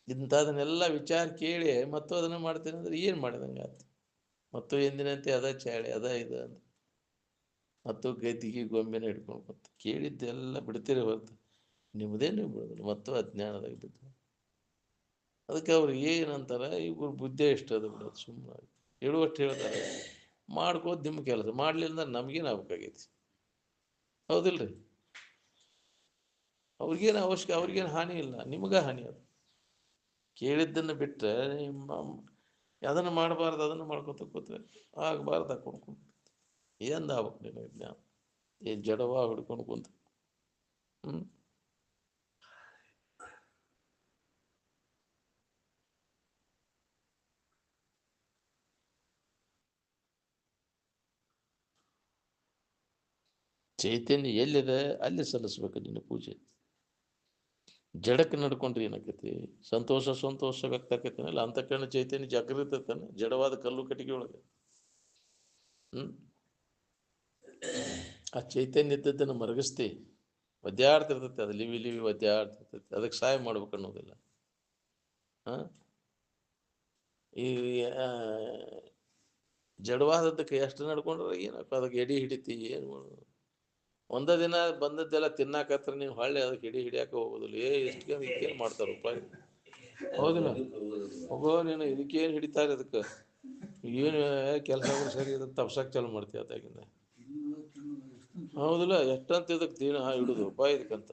Speaker 1: ಇಂಥದನ್ನೆಲ್ಲ ವಿಚಾರ ಕೇಳಿ ಮತ್ತು ಅದನ್ನು ಮಾಡ್ತೇನೆ ಅಂದ್ರೆ ಏನು ಮಾಡಿದಂಗೆ ಆಯ್ತು ಮತ್ತು ಎಂದಿನಂತೆ ಅದ ಚಾಳೆ ಅದ ಇದು ಅಂತ ಮತ್ತು ಗದ್ದಿಗೆ ಗೊಂಬೆನ ಹಿಡ್ಕೊಂಡು ಬಂತು ಕೇಳಿದ್ದೆಲ್ಲ ಬಿಡ್ತೀರಿ ಹೊರತು ನಿಮ್ಮದೇ ನೀವು ಬಿಡೋದಿಲ್ಲ ಮತ್ತು ಅಜ್ಞಾನದಾಗ ಬಿದ್ದು ಅದಕ್ಕೆ ಅವ್ರು ಏನಂತಾರೆ ಇವ್ರ ಬುದ್ಧಿ ಎಷ್ಟು ಅದು ಬಿಡೋದು ಸುಮ್ಮನೆ ಹೇಳುವಷ್ಟು ಹೇಳ್ತಾರೆ ಮಾಡ್ಕೋದು ನಿಮ್ಮ ಕೆಲಸ ಮಾಡಲಿಲ್ಲ ಅಂದ್ರೆ ನಮಗೇನು ಆಗ್ಬೇಕಾಗೈತಿ ಹೌದಿಲ್ರಿ ಅವ್ರಿಗೇನು ಅವಶ್ಯಕ ಅವ್ರಿಗೇನು ಹಾನಿ ಇಲ್ಲ ನಿಮಗೆ ಹಾನಿ ಅದು ಕೇಳಿದ್ದನ್ನು ಬಿಟ್ಟರೆ ಅದನ್ನು ಮಾಡಬಾರ್ದು ಅದನ್ನು ಮಾಡ್ಕೊತ ಕೂತ್ರೆ ಆಗಬಾರ್ದು ಹಾಕೊಂಡು ಏನು ಆಗ್ಬೇಕು ನಿನಗೆ ಜ್ಞಾನ ಏನು ಜಡವ ಹಿಡ್ಕೊಂಡು ಕುಂತ ಚೈತನ್ಯ ಎಲ್ಲಿದೆ ಅಲ್ಲಿ ಸಲ್ಲಿಸ್ಬೇಕು ನಿನ್ನ ಪೂಜೆ ಜಡಕ್ಕೆ ನಡ್ಕೊಂಡ್ರಿ ಏನಾಕೈತಿ ಸಂತೋಷ ವ್ಯಕ್ತ ಆಕೈತೇನಲ್ಲ ಅಂತಃಕರಣ ಚೈತನ್ಯ ಜಾಗೃತ ಇರ್ತಾನೆ ಜಡವಾದ ಕಲ್ಲು ಕಟ್ಟಿಗೆ ಒಳಗೆ ಆ ಚೈತನ್ಯ ಇದ್ದದ್ದನ್ನು ಮರಗಿಸ್ತಿ ಒದ್ದಾಡ್ತಿರ್ತೈತೆ ಅದು ಲಿವಿ ಒದ್ದಾಡ್ತಿರ್ತೈತಿ ಅದಕ್ಕೆ ಸಹಾಯ ಮಾಡ್ಬೇಕು ಅನ್ನೋದಿಲ್ಲ ಈ ಜಡವಾದದ್ದಕ್ಕೆ ಎಷ್ಟು ನಡ್ಕೊಂಡ್ರೆ ಏನಪ್ಪ ಅದಕ್ಕೆ ಎಡಿ ಹಿಡಿತಿ ಏನು ಮಾಡೋದು ಒಂದ ದಿನ ಬಂದದ್ದೆಲ್ಲ ತಿನ್ನಾಕತ್ರ ನೀವು ಹೊಳ್ಳಿ ಅದಕ್ಕೆ ಹಿಡಿಯಾಕ ಹೋಗೋದಿಲ್ಲ ಇದಕ್ಕೇನು ಮಾಡ್ತಾರ ರೂಪಾಯಿ ಹೌದಿಲ್ಲ ಹೋಗೋ ನೀನು ಇದಕ್ಕೇನು ಹಿಡಿತಾರೆ ಅದಕ್ಕೆ ಏನು ಕೆಲಸ ಸರಿ ಇದಕ್ಕೆ ತಪ್ಸಕ್ಕೆ ಚಾಲು ಮಾಡ್ತೀವಿ ಅದಾಗಿಂದ ಹೌದಿಲ್ಲ ಎಷ್ಟಂತ ಇದಕ್ಕೆ ದಿನ ಹಿಡಿದು ರೂಪಾಯಿ ಇದಕ್ಕಂತ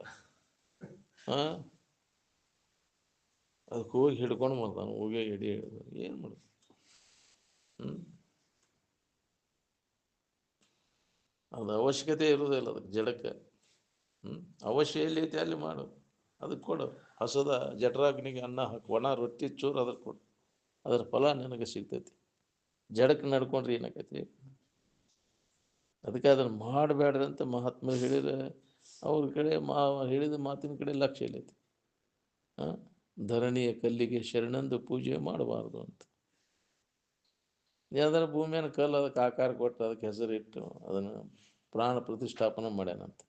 Speaker 1: ಅದಕ್ಕೆ ಹೋಗಿ ಹಿಡ್ಕೊಂಡು ಮಾಡ್ತಾನೆ ಹೋಗಿ ಹಿಡಿ ಹಿಡಿದು ಏನು ಮಾಡೋದು ಅದು ಅವಶ್ಯಕತೆ ಇರುವುದಿಲ್ಲ ಅದಕ್ಕೆ ಜಡಕ್ಕೆ ಅವಶ್ಯ ಎಲ್ಲಿ ಐತೆ ಅಲ್ಲಿ ಮಾಡು ಅದಕ್ಕೆ ಕೊಡು ಹಸದ ಜಠರಾಗ್ನಿಗೆ ಅನ್ನ ಹಾಕಿ ಒಣ ರೊಟ್ಟಿ ಚೂರು ಅದಕ್ಕೆ ಕೊಡು ಅದರ ಫಲ ನಿನಗೆ ಸಿಗ್ತೈತಿ ಜಡಕ್ಕೆ ನಡ್ಕೊಂಡ್ರೆ ಏನಾಕೈತಿ ಅದಕ್ಕೆ ಅದನ್ನು ಮಾಡಬೇಡ್ರಿ ಅಂತ ಮಹಾತ್ಮ ಹೇಳಿದ್ರೆ ಅವ್ರ ಕಡೆ ಹೇಳಿದ ಮಾತಿನ ಕಡೆ ಲಕ್ಷ್ಯ ಇಲ್ಲೈತಿ ಧರಣಿಯ ಕಲ್ಲಿಗೆ ಶರಣಂದು ಪೂಜೆ ಮಾಡಬಾರ್ದು ಅಂತ ಯಾವ್ದಾರ ಭೂಮಿಯನ್ನು ಕಲ್ಲು ಅದಕ್ಕೆ ಆಕಾರ ಕೊಟ್ಟು ಅದಕ್ಕೆ ಹೆಸರು ಇಟ್ಟು ಅದನ್ನು ಪ್ರಾಣ ಪ್ರತಿಷ್ಠಾಪನೆ ಮಾಡ್ಯಾನಂತ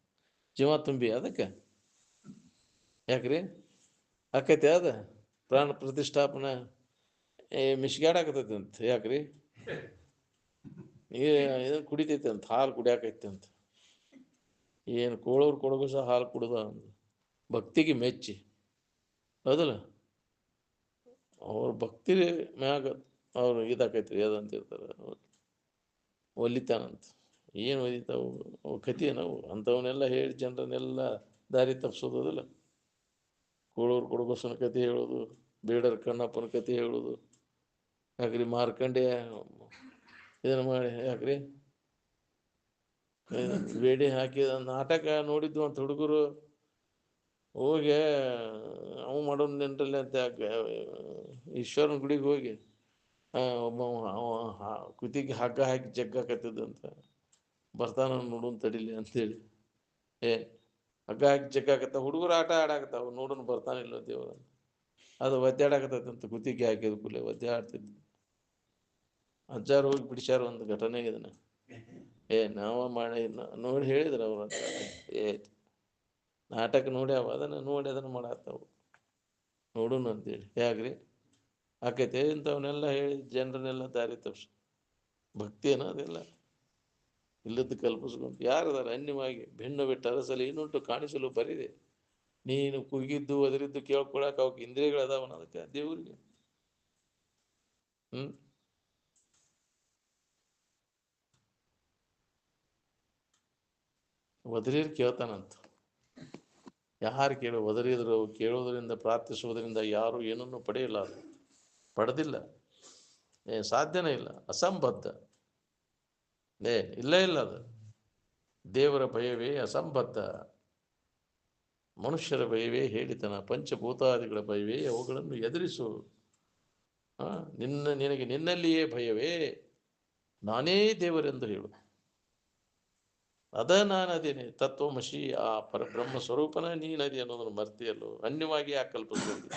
Speaker 1: ಜೀವ ತುಂಬಿ ಅದಕ್ಕೆ ಯಾಕ್ರಿ ಆಕೈತಿ ಅದ ಪ್ರಾಣ ಪ್ರತಿಷ್ಠಾಪನೆ ಮಿಸ್ಗಾಡಾಕತೈತಿ ಅಂತ ಯಾಕ್ರಿ ಇದನ್ನು ಕುಡಿತೈತಿ ಅಂತ ಹಾಲು ಕುಡಿಯಾಕೈತಿ ಅಂತ ಏನು ಕೋಳವ್ರು ಕೊಡಗು ಸಹ ಹಾಲು ಕುಡ್ದ ಅಂದ ಭಕ್ತಿಗೆ ಮೆಚ್ಚಿ ಹೌದಲ್ಲ ಅವ್ರ ಭಕ್ತಿ ಮ್ಯಾಗ ಅವ್ರು ಇದಾಕೈತ್ರಿ ಅದಂತ ಇರ್ತಾರೆ ಒಲಿತಾನಂತ ಏನು ಒಲಿತಾವು ಅವು ಕಥೆ ನಾವು ಅಂಥವನ್ನೆಲ್ಲ ಹೇಳಿ ಜನರನ್ನೆಲ್ಲ ದಾರಿ ತಪ್ಪಿಸೋದಿಲ್ಲ ಕೋಳೂರು ಕೊಡಬಸನ ಕತೆ ಹೇಳೋದು ಬೇಡರ ಕಣ್ಣಪ್ಪನ ಕತೆ ಹೇಳೋದು ಯಾಕ್ರಿ ಮಾರ್ಕಂಡೆ ಇದನ್ನು ಮಾಡಿ ಯಾಕ್ರಿ ಬೇಡಿ ಹಾಕಿದ ನಾಟಕ ನೋಡಿದ್ದು ಅಂತ ಹುಡುಗರು ಹೋಗಿ ಅವು ಮಾಡೋದು ನೆನ್ರಲ್ಲಿ ಅಂತ ಈಶ್ವರನ ಗುಡಿಗೆ ಹೋಗಿ ಒಬ್ಬ ಕುತ್ತಿಗೆ ಹಗ್ಗ ಹಾಕಿ ಜಗ್ಗಾಕತ್ತಿದ್ದಂತ ಬರ್ತಾನ ನೋಡೋನ್ ತಡಿಲಿ ಅಂತೇಳಿ. ಏ ಹಗ್ಗ ಹಾಕಿ ಜಗ್ಗಾಕತ್ತಾವ, ಹುಡುಗರು ಆಟ ಆಡಾಕತ್ತಾವ, ನೋಡೋನು ಬರ್ತಾನಿಲ್ಲ ದೇವ್ರ. ಅದು ಒದ್ದಾಡಕತ್ತಂತ ಗುತ್ತಿಗೆ ಹಾಕಿದ ಕೂಲೆ ಒದ್ದಾಡ್ತಿದ್ದು. ಅಜ್ಜಾರು ಹೋಗಿ ಬಿಡಿಸ್ಯಾರ ಒಂದು ಘಟನೆ ಇದನ್ನ. ನಾವ ಮಾಡಿ ನೋಡಿ ಹೇಳಿದ್ರ ಅವ್ರ ನಾಟಕ ನೋಡ್ಯಾವ, ಅದನ್ನ ಮಾಡತ್ತಾವು, ನೋಡೋಣ ಅಂತೇಳಿ. ಹೇಗ್ರಿ ಆಕೈತೆ ಇಂಥವನ್ನೆಲ್ಲ ಹೇಳಿ ಜನರನ್ನೆಲ್ಲ ದಾರಿ ತಪ್ಪಿಸಿ. ಭಕ್ತಿ ಏನೋ ಅದೆಲ್ಲ ಇಲ್ಲದ್ದು ಕಲ್ಪಿಸ್ಕೊಂಡು ಯಾರದಾರ ಅನ್ಯವಾಗಿ ಭಿನ್ನ ಬಿಟ್ಟು ಅರಸಲಿ ಏನುಂಟು ಕಾಣಿಸಲು ಬರಿದೆ. ನೀನು ಕುಗಿದ್ದು ಅದರಿದ್ದು ಕೇಳ್ಕೊಳಕ್ ಅವಕ್ಕೆ ಇಂದ್ರಿಯಗಳದಾವನ ಅದಕ್ಕೆ ದೇವ್ರಿಗೆ. ಒದರಿಯರು ಕೇಳ್ತಾನಂತ. ಯಾರು ಒದರಿದ್ರು ಕೇಳೋದ್ರಿಂದ ಪ್ರಾರ್ಥಿಸುವುದರಿಂದ ಯಾರು ಏನನ್ನು ಪಡೆಯಲ್ಲ, ಪಡೆದಿಲ್ಲ, ಸಾಧ್ಯನೇ ಇಲ್ಲ, ಅಸಂಬದ್ಧ. ಇಲ್ಲ ಅದು ದೇವರ ಭಯವೇ ಅಸಂಬದ್ಧ, ಮನುಷ್ಯರ ಭಯವೇ ಹೇಳಿತನ, ಪಂಚಭೂತಾದಿಗಳ ಭಯವೇ ಅವುಗಳನ್ನು ಎದುರಿಸು. ನಿನಗೆ ನಿನ್ನಲ್ಲಿಯೇ ಭಯವೇ, ನಾನೇ ದೇವರೆಂದು ಹೇಳು. ನಾನದೇನೆ ತತ್ವಮಶಿ, ಆ ಪರಬ್ರಹ್ಮ ಸ್ವರೂಪನ ನೀನದಿ ಅನ್ನೋದನ್ನು ಮರ್ತಿಯಲ್ಲೋ. ಅನ್ಯವಾಗಿ ಯಾಕೆ ಕಲ್ಪಿಸ್ಬೇಕು?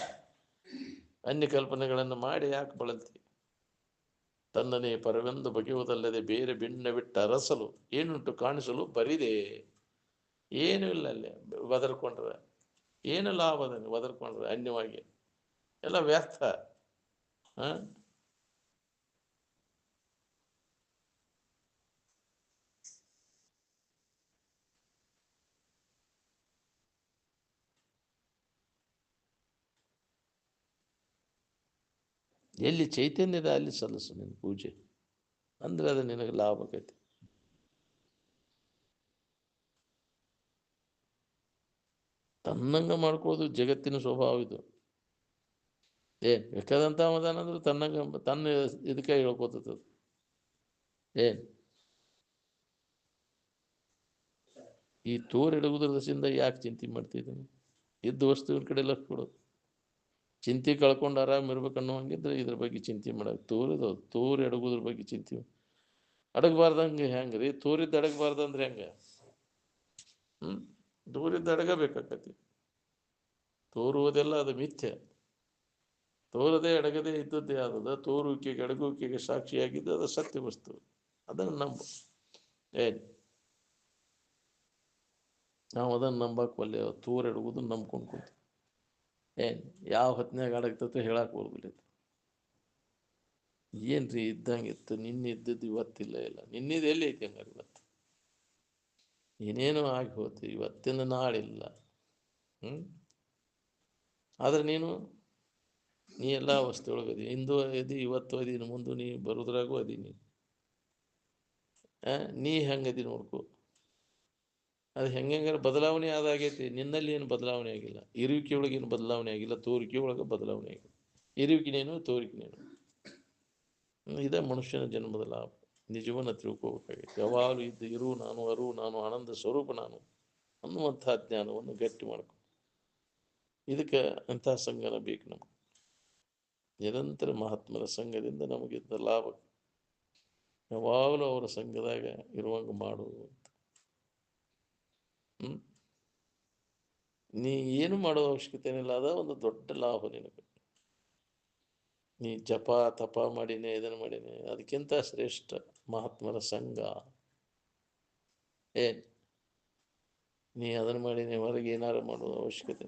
Speaker 1: ಅನ್ಯ ಕಲ್ಪನೆಗಳನ್ನು ಮಾಡಿ ಯಾಕೆ ಬಳಲ್ತಿ? ತನ್ನನೇ ಪರವೆಂದು ಬಗೆಯುವುದಲ್ಲದೆ ಬೇರೆ ಭಿನ್ನ ಬಿಟ್ಟ ಅರಸಲು ಏನುಂಟು ಕಾಣಿಸಲು ಬರಿದೆ. ಏನೂ ಇಲ್ಲ ಅಲ್ಲಿ ಒದರ್ಕೊಂಡ್ರೆ, ಏನು ಲಾಭದಲ್ಲಿ ಒದರ್ಕೊಂಡ್ರೆ ಅನ್ಯವಾಗಿ ಎಲ್ಲ ವ್ಯರ್ಥ. ಎಲ್ಲಿ ಚೈತನ್ಯದ ಅಲ್ಲಿ ಸಲ್ಲಿಸು ನಿನ್ನ ಪೂಜೆ, ಅಂದ್ರೆ ಅದು ನಿನಗೆ ಲಾಭ ಆಕೈತಿ. ತನ್ನಂಗ ಮಾಡ್ಕೊಳ್ಳೋದು ಜಗತ್ತಿನ ಸ್ವಭಾವ ಇದು. ಬೇಕಾದಂತ ಅವಧಾನ ಅಂದ್ರೆ ತನ್ನ ಇದಕ್ಕೆ ಹೇಳ್ಕೋತದ. ಈ ತೋರೆಡುವುದ್ರ ದಶೆಯಿಂದ ಯಾಕೆ ಚಿಂತೆ ಮಾಡ್ತಿದ್ದೀನಿ? ಇದ್ದ ವಸ್ತುವಿನ ಕಡೆ ಲಕ್ಷ ಕೊಡೋದು. ಚಿಂತೆ ಕಳ್ಕೊಂಡು ಆರಾಮ್ ಇರ್ಬೇಕನ್ನೋ ಹಂಗಿದ್ರೆ ಇದ್ರ ಬಗ್ಗೆ ಚಿಂತೆ ಮಾಡೋದು. ತೋರು ಎಡಗುದ್ರ ಬಗ್ಗೆ ಚಿಂತೆ ಅಡಗಬಾರ್ದಂಗೆ ಹೆಂಗ್ರಿ? ತೋರಿದ್ದು ಅಡಗಬಾರ್ದಂದ್ರೆ ಹೆಂಗ? ತೋರಿದ್ದು ಅಡಗಬೇಕಾಕತಿ. ತೋರುವುದೆಲ್ಲ ಅದು ಮಿಥ್ಯ. ತೋರದೆ ಅಡಗದೆ ಇದ್ದದ್ದೇ ಆದದ. ತೋರುವಿಕೆಗೆ ಅಡಗುವಿಕೆಗೆ ಸಾಕ್ಷಿಯಾಗಿದ್ದು ಅದು ಸತ್ಯ ವಸ್ತು. ಅದನ್ನು ನಂಬು. ನಾವು ಅದನ್ನು ನಂಬಕ್ ಒಲ್ಲೆ. ತೋರು ಎಡಗುದನ್ನು ನಂಬ್ಕೊಂಡು ಕೂತು ಯಾವ ಹೊತ್ತಿನಾಗ ಅಡಗ್ತತೆ ಹೇಳಕ್ ಹೋಗ್ಬಿಲ್ಲ. ಏನ್ರಿ ಇದ್ದಂಗಿತ್ತು, ನಿನ್ನೆ ಇದ್ದದ್ದು ಇವತ್ತಿಲ್ಲ. ಇಲ್ಲ ನಿನ್ನಿದು ಎಲ್ಲಿ ಐತಿ ಹಂಗಾರೆ? ಇವತ್ತು ಏನೇನೋ ಆಗಿ ಹೋತು, ಇವತ್ತಿನ ನಾಳಿಲ್ಲ. ಆದ್ರೆ ನೀ ಎಲ್ಲ ವಸ್ತುಗಳಗದಿ. ಇಂದು ಅದಿ, ಇವತ್ತು ಅದೀನಿ, ಮುಂದೆ ನೀ ಬರೋದ್ರಾಗೂ ಅದೀನಿ. ನೀ ಹೆಂಗದಿ ನೋಡ್ಕೊ. ಅದು ಹೆಂಗಾರ ಬದಲಾವಣೆ ಆದಾಗೈತಿ. ನಿನ್ನಲ್ಲಿ ಏನು ಬದಲಾವಣೆ ಆಗಿಲ್ಲ. ಇರುವಿಕೆ ಒಳಗೆ ಏನು ಬದಲಾವಣೆ ಆಗಿಲ್ಲ, ತೋರಿಕೆ ಒಳಗೆ ಬದಲಾವಣೆ ಆಗಿಲ್ಲ. ಇರುವಿಕೆನೇನು ತೋರಿಕೆನೇನು. ಇದೇ ಮನುಷ್ಯನ ಜನ್ಮದ ಲಾಭ. ನಿಜವನ್ನ ತಿಳ್ಕೋಬೇಕಾಗಿತ್ತು. ಯಾವಾಗಲೂ ಇರು ನಾನು ಆನಂದ ಸ್ವರೂಪ ನಾನು ಅನ್ನುವಂಥ ಜ್ಞಾನವನ್ನು ಗಟ್ಟಿ ಮಾಡ್ಕೊ. ಇದಕ್ಕೆ ಅಂಥ ಸಂಘನ ಬೇಕು ನಮ್ಗೆ. ನಿರಂತರ ಮಹಾತ್ಮರ ಸಂಘದಿಂದ ನಮಗಿದ್ದ ಲಾಭ. ಯಾವಾಗಲೂ ಅವರ ಸಂಘದಾಗ ಇರುವಂಗೆ ಮಾಡುವುದು. ನೀ ಏನು ಮಾಡೋ ಅವಶ್ಯಕತೆ ಏನಿಲ್ಲ. ಅದ ಒಂದು ದೊಡ್ಡ ಲಾಭ ನಿನಗೆ. ನೀ ಜಪ ತಪ ಮಾಡಿನೇ, ಇದನ್ನು ಮಾಡಿನೇ, ಅದಕ್ಕಿಂತ ಶ್ರೇಷ್ಠ ಮಹಾತ್ಮರ ಸಂಘ. ನೀ ಅದನ್ನು ಮಾಡಿನೇ, ಹೊರಗೆ ಏನಾರು ಮಾಡೋದು ಅವಶ್ಯಕತೆ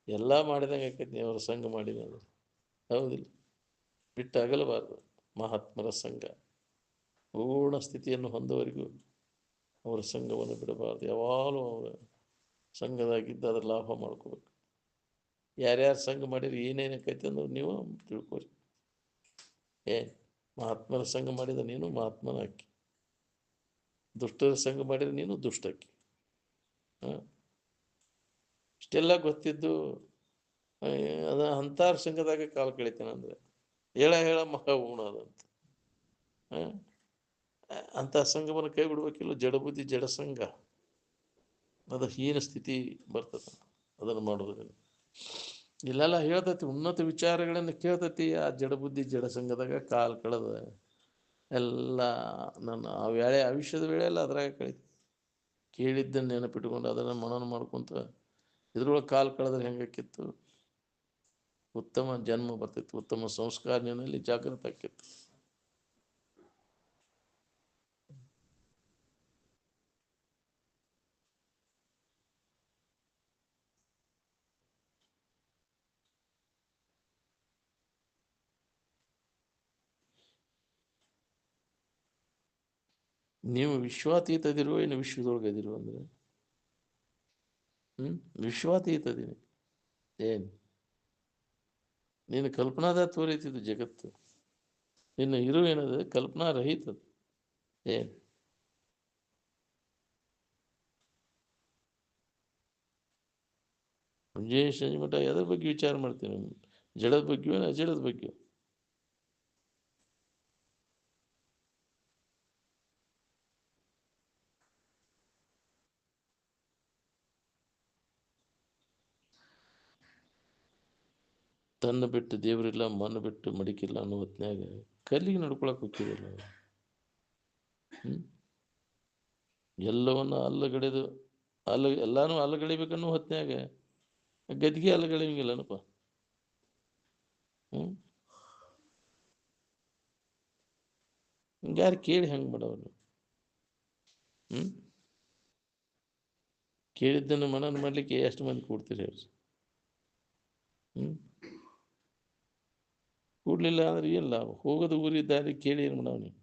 Speaker 1: ಎಲ್ಲ ಮಾಡಿದಂಗೆ ಆಕೈತಿ. ಅವರ ಸಂಘ ಮಾಡಿದ ಅಂದ್ರೆ ಹೌದಿಲ್ಲ? ಬಿಟ್ಟು ಅಗಲಬಾರ್ದು ಮಹಾತ್ಮರ ಸಂಘ. ಪೂರ್ಣ ಸ್ಥಿತಿಯನ್ನು ಹೊಂದುವವರೆಗೂ ಅವರ ಸಂಘವನ್ನು ಬಿಡಬಾರ್ದು. ಯಾವಾಗಲೂ ಅವರ ಸಂಘದಾಗಿದ್ದ ಅದ್ರ ಲಾಭ ಮಾಡ್ಕೋಬೇಕು. ಯಾರ್ಯಾರು ಸಂಘ ಮಾಡಿರಿ ಏನೇನಕ್ಕೈತಿ ಅಂದ್ರೆ ನೀವು ತಿಳ್ಕೊರಿ. ಮಹಾತ್ಮರ ಸಂಘ ಮಾಡಿದ ನೀನು ಮಹಾತ್ಮನ ಹಾಕಿ, ದುಷ್ಟರ ಸಂಘ ಮಾಡಿದ್ರೆ ನೀನು ದುಷ್ಟಕ್ಕಿ. ಇಷ್ಟೆಲ್ಲ ಗೊತ್ತಿದ್ದು ಅಂತಾರ ಸಂಘದಾಗ ಕಾಲ ಕಳಿತೇನೆ ಅಂದ್ರೆ ಹೇಳ ಮಹ ಉಣದಂತ. ಅಂತ ಸಂಘವನ್ನು ಕೈ ಬಿಡ್ಬೇಕಿಲ್ಲ. ಜಡಬುದ್ಧಿ ಜಡ ಸಂಘ, ಅದು ಹೀನ ಸ್ಥಿತಿ ಬರ್ತದೆ ಅದನ್ನು ಮಾಡೋದ್ರಿಂದ. ಇಲ್ಲೆಲ್ಲ ಹೇಳ್ತತಿ, ಉನ್ನತ ವಿಚಾರಗಳನ್ನು ಕೇಳ್ತತಿ. ಆ ಜಡಬುದ್ಧಿ ಜಡ ಸಂಘದಾಗ ಕಾಲ ಕಳೆದ ಎಲ್ಲ ನನ್ನ ಆ ವೇಳೆ ಆಯುಷ್ಯದ ವೇಳೆ ಎಲ್ಲ ಅದ್ರಾಗ ಕಳೀತು. ಕೇಳಿದ್ದನ್ನು ನೆನಪಿಟ್ಕೊಂಡು ಅದನ್ನು ಮನನ ಮಾಡ್ಕೊಂತ ಇದ್ರೊಳಗೆ ಕಾಲು ಕಳೆದ್ರೆ ಹೆಂಗಾಕಿತ್ತು? ಉತ್ತಮ ಜನ್ಮ ಬರ್ತಿತ್ತು, ಉತ್ತಮ ಸಂಸ್ಕಾರ ನಿನ್ನಲ್ಲಿ ಜಾಗೃತ ಆಕಿತ್ತು. ನೀವು ವಿಶ್ವಾತೀತ ಅದಿರುವ ಏನು ವಿಶ್ವದೊಳಗೆ ಅದಿರುವ ಅಂದ್ರೆ ವಿಶ್ವಾತೀತ ಅದೀನಿ. ಏನು ನೀನು ಕಲ್ಪನಾದ ತೋರಿತಿದ್ದು ಜಗತ್ತು, ನಿನ್ನ ಇರು ಏನದು ಕಲ್ಪನಾ ರಹಿತದು. ಏನು ಮುಂಜಾನೆ ಸಂಜೆ ಮಟ್ಟ ಎದ್ರ ಬಗ್ಗೆ ವಿಚಾರ ಮಾಡ್ತೀನಿ? ಜಡದ ಬಗ್ಗೆ ಅಜಡದ ಬಗ್ಗೆ? ತನ್ನ ಬಿಟ್ಟು ದೇವರಿಲ್ಲ, ಮಣ್ಣು ಬಿಟ್ಟು ಮಡಿಕಿಲ್ಲ ಅನ್ನೋ ಹೊತ್ನ್ಯಾಗ ಕಲ್ಲಿಗೆ ನಡ್ಕೊಳಕ್ ಹೋಗ್ತಿದಿಲ್ಲ. ಎಲ್ಲವನ್ನ ಅಲ್ಲಗಡೆದು ಎಲ್ಲಾನು ಅಲ್ಲಗಡಿಬೇಕನ್ನೋ ಹೊತ್ನ್ಯಾಗ ಗದ್ಗೆ ಅಲ್ಲಗಡಿಯಂಗಿಲ್ಲನಪ್ಪ. ಯಾರು ಕೇಳಿ ಹೆಂಗೆ ಮಾಡೋರು? ಕೇಳಿದ್ದನ್ನು ಮನನ ಮಾಡ್ಲಿಕ್ಕೆ ಎಷ್ಟು ಮಂದಿ ಕೂಡ್ತೀರಿ ಅವ್ರು? ಕೂಡ್ಲಿಲ್ಲ ಅಂದ್ರೆ ಏನಿಲ್ಲ, ಹೋಗೋದು ಊರಿದ್ದಾರೆ ಕೇಳಿ ಏನು ಮಾಡವ ನೀವು?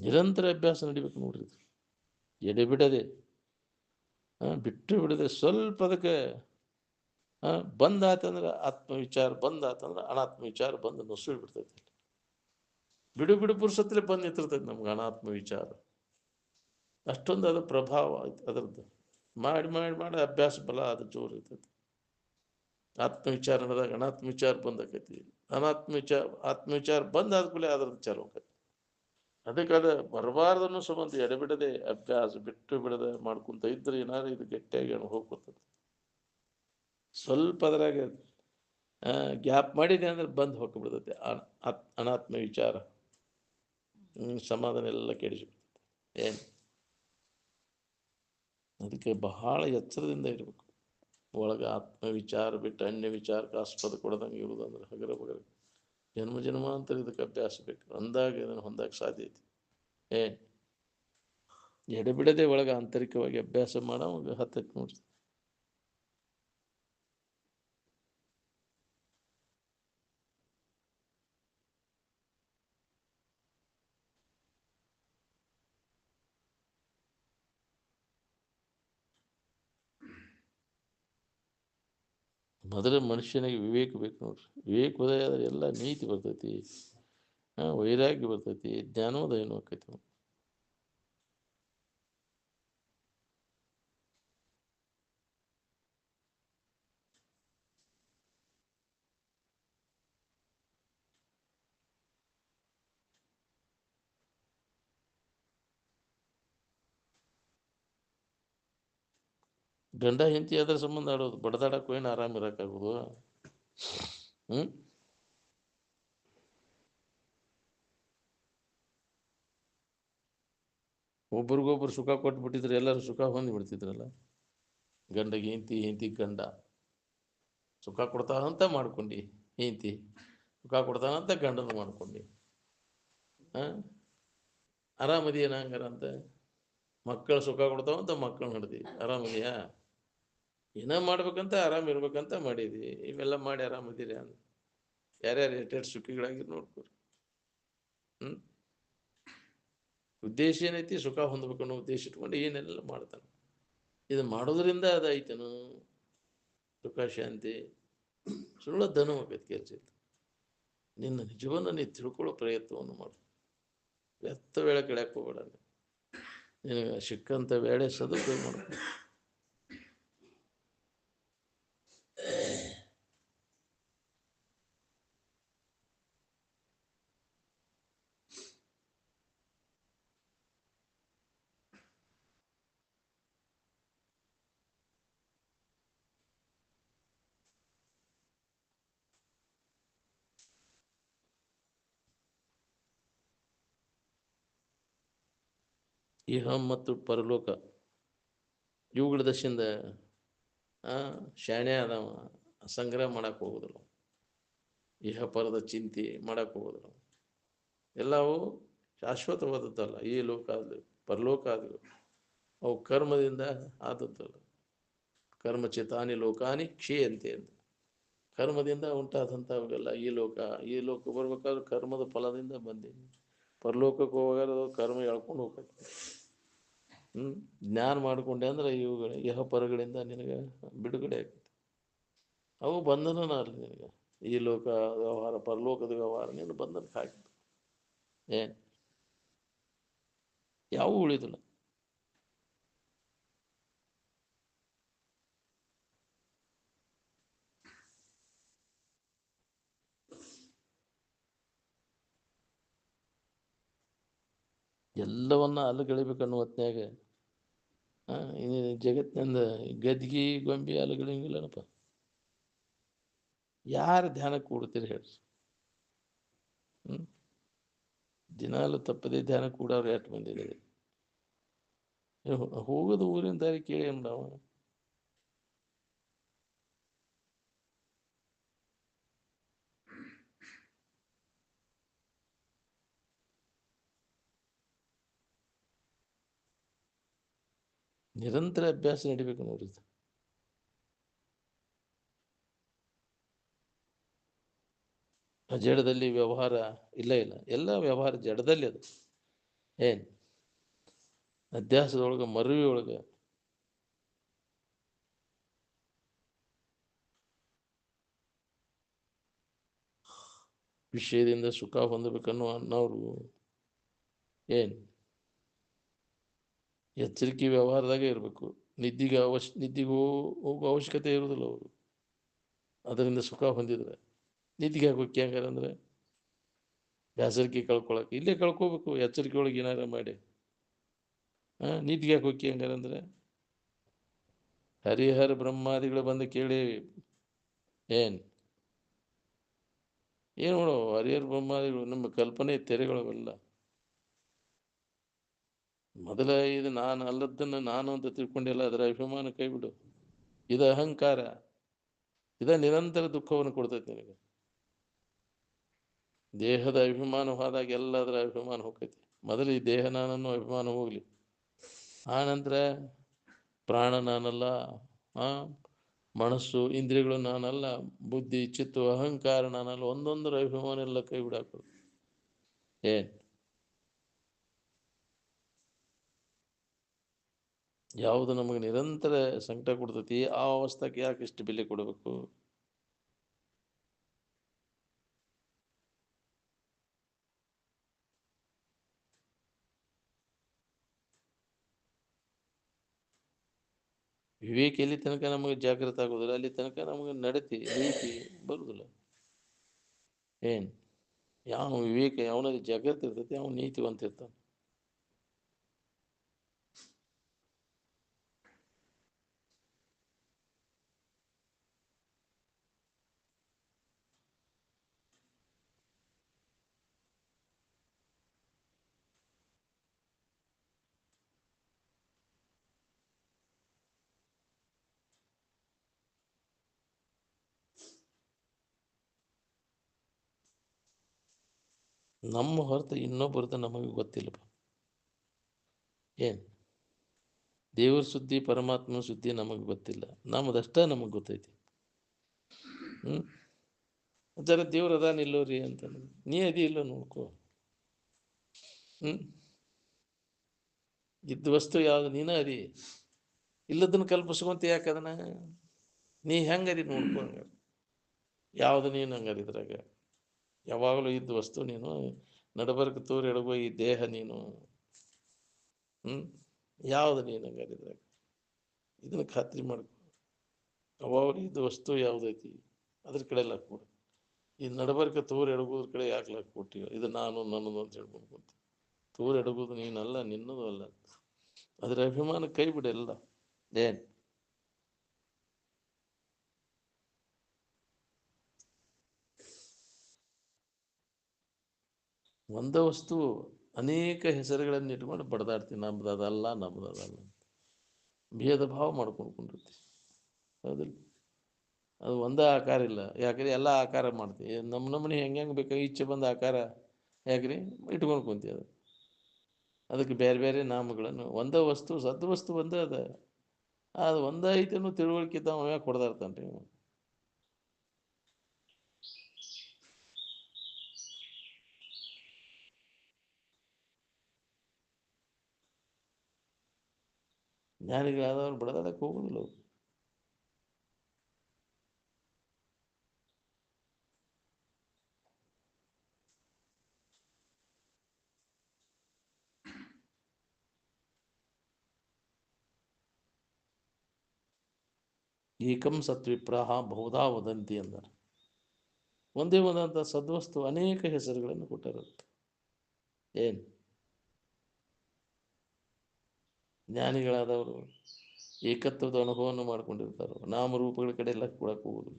Speaker 1: ನಿರಂತರ ಅಭ್ಯಾಸ ನಡಿಬೇಕು ನೋಡ್ರಿ. ಎಡೆ ಬಿಡದೆ ಬಿಟ್ಟು ಬಿಡದೆ ಸ್ವಲ್ಪ ಅದಕ್ಕೆ ಬಂದಾತಂದ್ರೆ ಆತ್ಮವಿಚಾರ, ಬಂದಾತಂದ್ರೆ ಅನಾತ್ಮ ವಿಚಾರ ಬಂದು ನುಸುಳಿ ಬಿಡ್ತೈತಿ. ಬಿಡು ಬಿಡು ಪುರುಷತ್ಲೆ ಬಂದು ನಿಂತಿರ್ತೈತಿ ನಮ್ಗೆ ಅನಾತ್ಮ ವಿಚಾರ. ಅಷ್ಟೊಂದು ಅದು ಪ್ರಭಾವ ಆಯ್ತು ಅದರದ್ದು. ಮಾಡಿ ಮಾಡಿ ಮಾಡಿ ಅಭ್ಯಾಸ ಬಲ ಅದು ಜೋರು ಇರ್ತೈತಿ. ಆತ್ಮವಿಚಾರ ನಡೆದಾಗ ಅನಾತ್ಮ ವಿಚಾರ ಬಂದಾಕೈತಿ. ಆತ್ಮವಿಚಾರ ಬಂದಾದ ಕೂಡಲೇ ಅದ್ರ ವಿಚಾರ ಹೋಗೈತಿ. ಅದಕ್ಕೆ ಅದು ಬರಬಾರ್ದನ್ನು ಸಂಬಂಧ ಎಡೆಬಿಡದೆ ಅಭ್ಯಾಸ ಬಿಟ್ಟು ಬಿಡದೆ ಮಾಡ್ಕೊಂತ ಇದ್ರೆ ಏನಾದ್ರು ಇದು ಗಟ್ಟಿಯಾಗಿ ಹೋಗ್ಕೊತದೆ. ಸ್ವಲ್ಪ ಅದ್ರಾಗ ಗ್ಯಾಪ್ ಮಾಡಿದೆ ಅಂದ್ರೆ ಬಂದು ಹೋಗ್ಬಿಡ್ತೈತೆ ಅನಾತ್ಮ ವಿಚಾರ. ಸಮಾಧಾನ ಎಲ್ಲ ಕೆಡಿಸ್ಬಿಡ್ತೈತೆ. ಏನು ಅದಕ್ಕೆ ಬಹಳ ಎಚ್ಚರದಿಂದ ಇರಬೇಕು. ಒಳಗೆ ಆತ್ಮವಿಚಾರ ಬಿಟ್ಟು ಅನ್ಯ ವಿಚಾರಕ್ಕೆ ಆಸ್ಪದ ಕೊಡದಂಗೆ ಇರುವುದಂದ್ರೆ ಹಗರ ಬಗರ ಜನ್ಮ ಜನ್ಮಾಂತರ ಇದಕ್ಕೆ ಅಭ್ಯಾಸ ಬೇಕು. ಅಂದಾಗ ಇದನ್ನು ಹೊಂದಕ್ಕೆ ಸಾಧ್ಯ ಐತಿ. ಎಡೆಬಿಡದೆ ಒಳಗೆ ಆಂತರಿಕವಾಗಿ ಅಭ್ಯಾಸ ಮಾಡೋವಾಗ ಹತ್ತೈತಿ ನೋಡ್ರಿ. ಮೊದಲು ಮನುಷ್ಯನಿಗೆ ವಿವೇಕ ಬೇಕು ನೋಡ್ರಿ. ವಿವೇಕ ಉದಯ ಆದರೆ ಎಲ್ಲ ನೀತಿ ಬರ್ತೈತಿ, ವೈರಾಗ್ಯ ಬರ್ತೈತಿ, ಜ್ಞಾನೋದಯನೂ ಆಕೈತಿ. ಗಂಡ ಹೆಂಡತಿ ಅದರ ಸಂಬಂಧ ಆಡೋದು, ಬಡದಾಡಕ್ಕೂ ಏನು ಆರಾಮ ಇರೋಕ್ಕಾಗೋದು? ಒಬ್ರಿಗೊಬ್ರು ಸುಖ ಕೊಟ್ಬಿಟ್ಟಿದ್ರೆ ಎಲ್ಲರೂ ಸುಖ ಹೊಂದಿ ಬಿಡ್ತಿದ್ರಲ್ಲ. ಗಂಡಗೆ ಹೆಂಡತಿ, ಹೆಂಡತಿ ಗಂಡ ಸುಖ ಕೊಡ್ತಾನಂತ ಮಾಡ್ಕೊಂಡು, ಹೆಂಡತಿ ಸುಖ ಕೊಡ್ತಾನಂತ ಗಂಡನ ಮಾಡ್ಕೊಂಡು ಆರಾಮದಿಯೇನ ಹಂಗಾರ ಅಂತ? ಮಕ್ಕಳು ಸುಖ ಕೊಡ್ತಾವಂತ ಮಕ್ಕಳು ನಡೆದಿ ಆರಾಮದಿಯಾ? ಏನೋ ಮಾಡ್ಬೇಕಂತ ಆರಾಮ ಇರ್ಬೇಕಂತ ಮಾಡಿದಿ. ಇವೆಲ್ಲ ಮಾಡಿ ಆರಾಮದಿರಿ ಅಂತ ಯಾರ್ಯಾರು ಎಷ್ಟೆಷ್ಟು ಸುಖಿಗಳಾಗಿ ನೋಡ್ಕೊರಿ. ಉದ್ದೇಶ ಏನೈತಿ? ಸುಖ ಹೊಂದ್ಬೇಕು ಅನ್ನೋ ಉದ್ದೇಶ ಇಟ್ಕೊಂಡು ಏನೆಲ್ಲ ಮಾಡ್ತಾನೆ. ಇದು ಮಾಡೋದ್ರಿಂದ ಅದೈತನು ಸುಖ ಶಾಂತಿ? ಸುಳ್ಳ ಧನ ಹೋಗೈತಿ ಕೆಲಸ. ನಿನ್ನ ನಿಜವನ್ನು ನೀ ತಿಳ್ಕೊಳ್ಳೋ ಪ್ರಯತ್ನವನ್ನು ಮಾಡು. ವ್ಯರ್ಥ ವೇಳೆ ಕೆಳಕ್ಕೆ ಹೋಗ್ಬೇಡ. ನಿನಗೆ ಸಿಕ್ಕಂಥ ವೇಳೆ ಸದುಪಯೋಗ ಮಾಡ್ಬೇಕು. ಇಹ ಮತ್ತು ಪರಲೋಕ ಇವುಗಳ ದಶಿಂದ ಶಾಣೆ ಅದಾವ, ಸಂಗ್ರಹ ಮಾಡಕ್ಕೆ ಹೋಗುದಿಲ್ಲ. ಇಹ ಪರದ ಚಿಂತೆ ಮಾಡಕ್ಕೆ ಹೋಗುದಿಲ್ಲ. ಎಲ್ಲವೂ ಶಾಶ್ವತವಾದದ್ದಲ್ಲ. ಈ ಲೋಕ ಆದವು ಪರಲೋಕ ಆದವು ಅವು ಕರ್ಮದಿಂದ ಆದದ್ದಲ್ಲ. ಕರ್ಮಚಿತಾನಿ ಲೋಕಾನಿ ಕ್ಷೀಯಂತೆ ಅಂತ. ಕರ್ಮದಿಂದ ಉಂಟಾದಂಥವೆಲ್ಲ ಈ ಲೋಕ ಬರ್ಬೇಕಾದ್ರೆ ಕರ್ಮದ ಫಲದಿಂದ ಬಂದೀನಿ. ಪರಲೋಕಕ್ಕೆ ಹೋಗಾರ ಕರ್ಮ ಎಳ್ಕೊಂಡು ಹೋಗ್ತೈತಿ. ಜ್ಞಾನ ಮಾಡ್ಕೊಂಡೆ ಅಂದ್ರೆ ಇವುಗಳ ಇಹ ಪರಗಳಿಂದ ನಿನಗೆ ಬಿಡುಗಡೆ ಆಗ್ತೈತಿ. ಅವು ಬಂಧನನ ಅಲ್ಲ ನಿನಗೆ. ಈ ಲೋಕ ವ್ಯವಹಾರ ಪರಲೋಕದ ವ್ಯವಹಾರ ನೀನು ಬಂಧನಕ್ಕೆ ಹಾಕಿತು. ಏನು ಯಾವ ಉಳಿದಿಲ್ಲ. ಎಲ್ಲವನ್ನ ಅಲ್ಲಗಳಿಬೇಕನ್ನೋ ಹೊತ್ನ್ಯಾಗ ಜಗತ್ತಿನಿಂದ ಗದ್ಗಿ ಗೊಂಬಿ ಅಲ್ಲಗಳಿಂಗಿಲ್ಲನಪ್ಪ. ಯಾರು ಧ್ಯಾನ ಕೂಡ್ತೀರಿ ಹೇಳ್ರಿ? ದಿನಾಲು ತಪ್ಪದೇ ಧ್ಯಾನ ಕೂಡವ್ರು ಎಷ್ಟು ಬಂದಿದ್ದೀರಿ? ಹೋಗೋದು ಊರಿನ ದಾರಿ ಕೇಳಿ ನಾವು. ನಿರಂತರ ಅಭ್ಯಾಸ ನಡಿಬೇಕು ನೋಡ್ರಿ. ಜಡದಲ್ಲಿ ವ್ಯವಹಾರ ಇಲ್ಲ. ಎಲ್ಲ ವ್ಯವಹಾರ ಜಡದಲ್ಲಿ. ಅದು ಏನು ಅಧ್ಯಾಸದೊಳಗೆ ಮರುವಿ ಒಳಗೆ ವಿಷಯದಿಂದ ಸುಖ ಹೊಂದಬೇಕನ್ನೋ ಅನ್ನೋರು ಏನು ಎಚ್ಚರಿಕೆ ವ್ಯವಹಾರದಾಗೆ ಇರಬೇಕು. ನಿದ್ದಿಗೆ ಹೋಗೋ ಅವಶ್ಯಕತೆ ಇರೋದಿಲ್ಲ ಅವರು. ಅದರಿಂದ ಸುಖ ಹೊಂದಿದ್ರೆ ನಿದ್ದಿಗೆ ಹಾಕೋಕೆ ಹೆಂಗಾರ ಅಂದ್ರೆ ಬೇಸರಿಕೆ ಕಳ್ಕೊಳಕ್ಕೆ ಇಲ್ಲೇ ಕಳ್ಕೋಬೇಕು. ಎಚ್ಚರಿಕೆ ಒಳಗೆ ಏನಾರ ಮಾಡಿ ನಿದ್ದಿಗೆ ಹಾಕೋಕೆ ಹೆಂಗಾರ ಅಂದ್ರೆ ಹರಿಹರ ಬ್ರಹ್ಮಾದಿಗಳು ಬಂದು ಕೇಳಿ ಏನು ನೋಡು ಹರಿಹರ ಬ್ರಹ್ಮಾದಿಗಳು ನಮ್ಮ ಕಲ್ಪನೆ ತೆರೆಗಳವೆಲ್ಲ. ಮೊದಲ ಇದು ನಾನು ಅಲ್ಲದನ್ನು ನಾನು ಅಂತ ತಿಳ್ಕೊಂಡಿಲ್ಲ. ಅದರ ಅಭಿಮಾನ ಕೈ ಬಿಡು. ಇದು ಅಹಂಕಾರ. ನಿರಂತರ ದುಃಖವನ್ನು ಕೊಡ್ತೈತಿ ನಿನಗೆ. ದೇಹದ ಅಭಿಮಾನ ಹೋದಾಗ ಎಲ್ಲದರ ಅಭಿಮಾನ ಹೋಗ್ತೈತಿ. ಮೊದಲು ಈ ದೇಹ ನಾನನ್ನು ಅಭಿಮಾನ ಹೋಗ್ಲಿ. ಆನಂತರ ಪ್ರಾಣ ನಾನಲ್ಲ, ಮನಸ್ಸು ಇಂದ್ರಿಯಗಳು ನಾನಲ್ಲ, ಬುದ್ಧಿ ಚಿತ್ತು ಅಹಂಕಾರ ನಾನಲ್ಲ, ಒಂದೊಂದರ ಅಭಿಮಾನ ಎಲ್ಲ ಕೈ ಬಿಡಾಕೋದು. ಏನು ಯಾವುದು ನಮಗೆ ನಿರಂತರ ಸಂಕಟ ಕೊಡ್ತೈತಿ ಆ ಅವಸ್ಥೆಗೆ ಯಾಕೆ ಇಷ್ಟು ಬೆಲೆ ಕೊಡಬೇಕು? ವಿವೇಕ ಎಲ್ಲಿ ತನಕ ನಮಗೆ ಜಾಗೃತ ಆಗೋದಿಲ್ಲ ಅಲ್ಲಿ ತನಕ ನಮಗೆ ನಡತಿ ನೀತಿ ಬರುದಿಲ್ಲ. ಏನು ಯಾವ ವಿವೇಕ ಯಾವನಲ್ಲಿ ಜಾಗೃತಿ ಇರ್ತೈತಿ ಅವನು ನೀತಿವಂತ ಇರ್ತಾನೆ. ನಮ್ಮ ಹೊರತು ಇನ್ನೊಬ್ಬರದ್ದು ನಮಗೆ ಗೊತ್ತಿಲ್ಲ. ಏನು ದೇವ್ರ ಸುದ್ದಿ ಪರಮಾತ್ಮ ಸುದ್ದಿ ನಮಗೆ ಗೊತ್ತಿಲ್ಲ. ನಮ್ಮದಷ್ಟೇ ನಮಗೆ ಗೊತ್ತೈತಿ. ಜರ ದೇವ್ರ ಅದ ನಿಲ್ಲೋರಿ ಅಂತ ನೀ ಅದಿ ಇಲ್ಲ ನೋಡ್ಕೋ. ಇದ್ದ ವಸ್ತು ಯಾವ್ದು ನೀನ ಅದಿ. ಇಲ್ಲದನ್ನ ಕಲ್ಪಿಸ್ಕೊಂತ ಯಾಕದನ ನೀ ಹೆಂಗದಿ ನೋಡ್ಕೋ. ಹಂಗಾರ ಯಾವ್ದು ನೀನು ಹಂಗಾರಿದ್ರಾಗ ಯಾವಾಗಲೂ ಇದ್ದ ವಸ್ತು ನೀನು. ನಡಬರ್ಕ ತೋರಿ ಎಡಗೋ ಈ ದೇಹ ನೀನು. ಯಾವ್ದು ನೀನು ಹಂಗಾರಿದ್ರಾಗ ಇದನ್ನ ಖಾತ್ರಿ ಮಾಡ್ಕೊ. ಅವಾಗಲೂ ಇದ್ದ ವಸ್ತು ಯಾವ್ದೈತಿ ಅದ್ರ ಕಡೆ ಎಲ್ಲ ಕೊಡು. ಈ ನಡಬರ್ಕ ತೋರು ಎಡಗೋದ್ರ ಕಡೆ ಯಾಕೆ ಲಾಕ್ ಕೊಟ್ಟಿವ? ಇದು ನಾನು ನನ್ನದು ಅಂತ ಹೇಳ್ಕೊಂತ ತೋರು ಎಡಗೋದು ನೀನಲ್ಲ, ನಿನ್ನದು ಅಲ್ಲ. ಅದ್ರ ಅಭಿಮಾನ ಕೈ ಬಿಡೆಲ್ಲ. ಏನು ಒಂದ ವಸ್ತು ಅನೇಕ ಹೆಸರುಗಳನ್ನು ಇಟ್ಕೊಂಡು ಬಡ್ದಾಡ್ತೀವಿ, ನಮ್ದದಲ್ಲ ನಮ್ದದಲ್ಲ, ಭೇದ ಭಾವ ಮಾಡ್ಕೊಂಡು ಕುಂಡಿರ್ತೀವಿ. ಹೌದಿಲ್ಲ? ಅದು ಒಂದೇ ಆಕಾರ ಇಲ್ಲ. ಯಾಕಂದ್ರೆ ಎಲ್ಲ ಆಕಾರ ಮಾಡ್ತೀವಿ. ನಮ್ಮನೆ ಹೆಂಗೆ ಬೇಕು ಇಚ್ಛೆ ಬಂದ ಆಕಾರ ಯಾಕ್ರಿ ಇಟ್ಕೊಂಡು ಕುಂತೀವಿ. ಅದಕ್ಕೆ ಬೇರೆ ಬೇರೆ ನಾಮಗಳನ್ನು, ಒಂದೇ ವಸ್ತು ಸದ್ವಸ್ತು ಒಂದೇ ಅದ. ಅದು ಒಂದೇ ಐತೆ ಅನ್ನೋ ತಿಳುವಳಿಕೆ ಇದ್ದಾವ ಕೊಡ್ತಾ ಇರ್ತಾನೆ ರೀ. ಜ್ಞಾನಿಗಳಾದವ್ರು ಬಡದಾಡಕ್ಕೆ ಹೋಗೋದಿಲ್ಲ ಅವರು. ಏಕಂ ಸತ್ವಿಪ್ರಾಹ ಬಹುಧಾ ವದಂತಿ ಅಂದಾರೆ. ಒಂದೇ ಒಂದಂಥ ಸದ್ವಸ್ತು ಅನೇಕ ಹೆಸರುಗಳನ್ನು ಕೊಟ್ಟಿರುತ್ತೆ. ಏನು ಜ್ಞಾನಿಗಳಾದವರು ಏಕತ್ವದ ಅನುಭವವನ್ನು ಮಾಡ್ಕೊಂಡಿರ್ತಾರೆ. ನಾಮರೂಪಗಳ ಕಡೆ ಎಲ್ಲ ಕೊಡಕ್ಕೆ ಹೋಗುದು.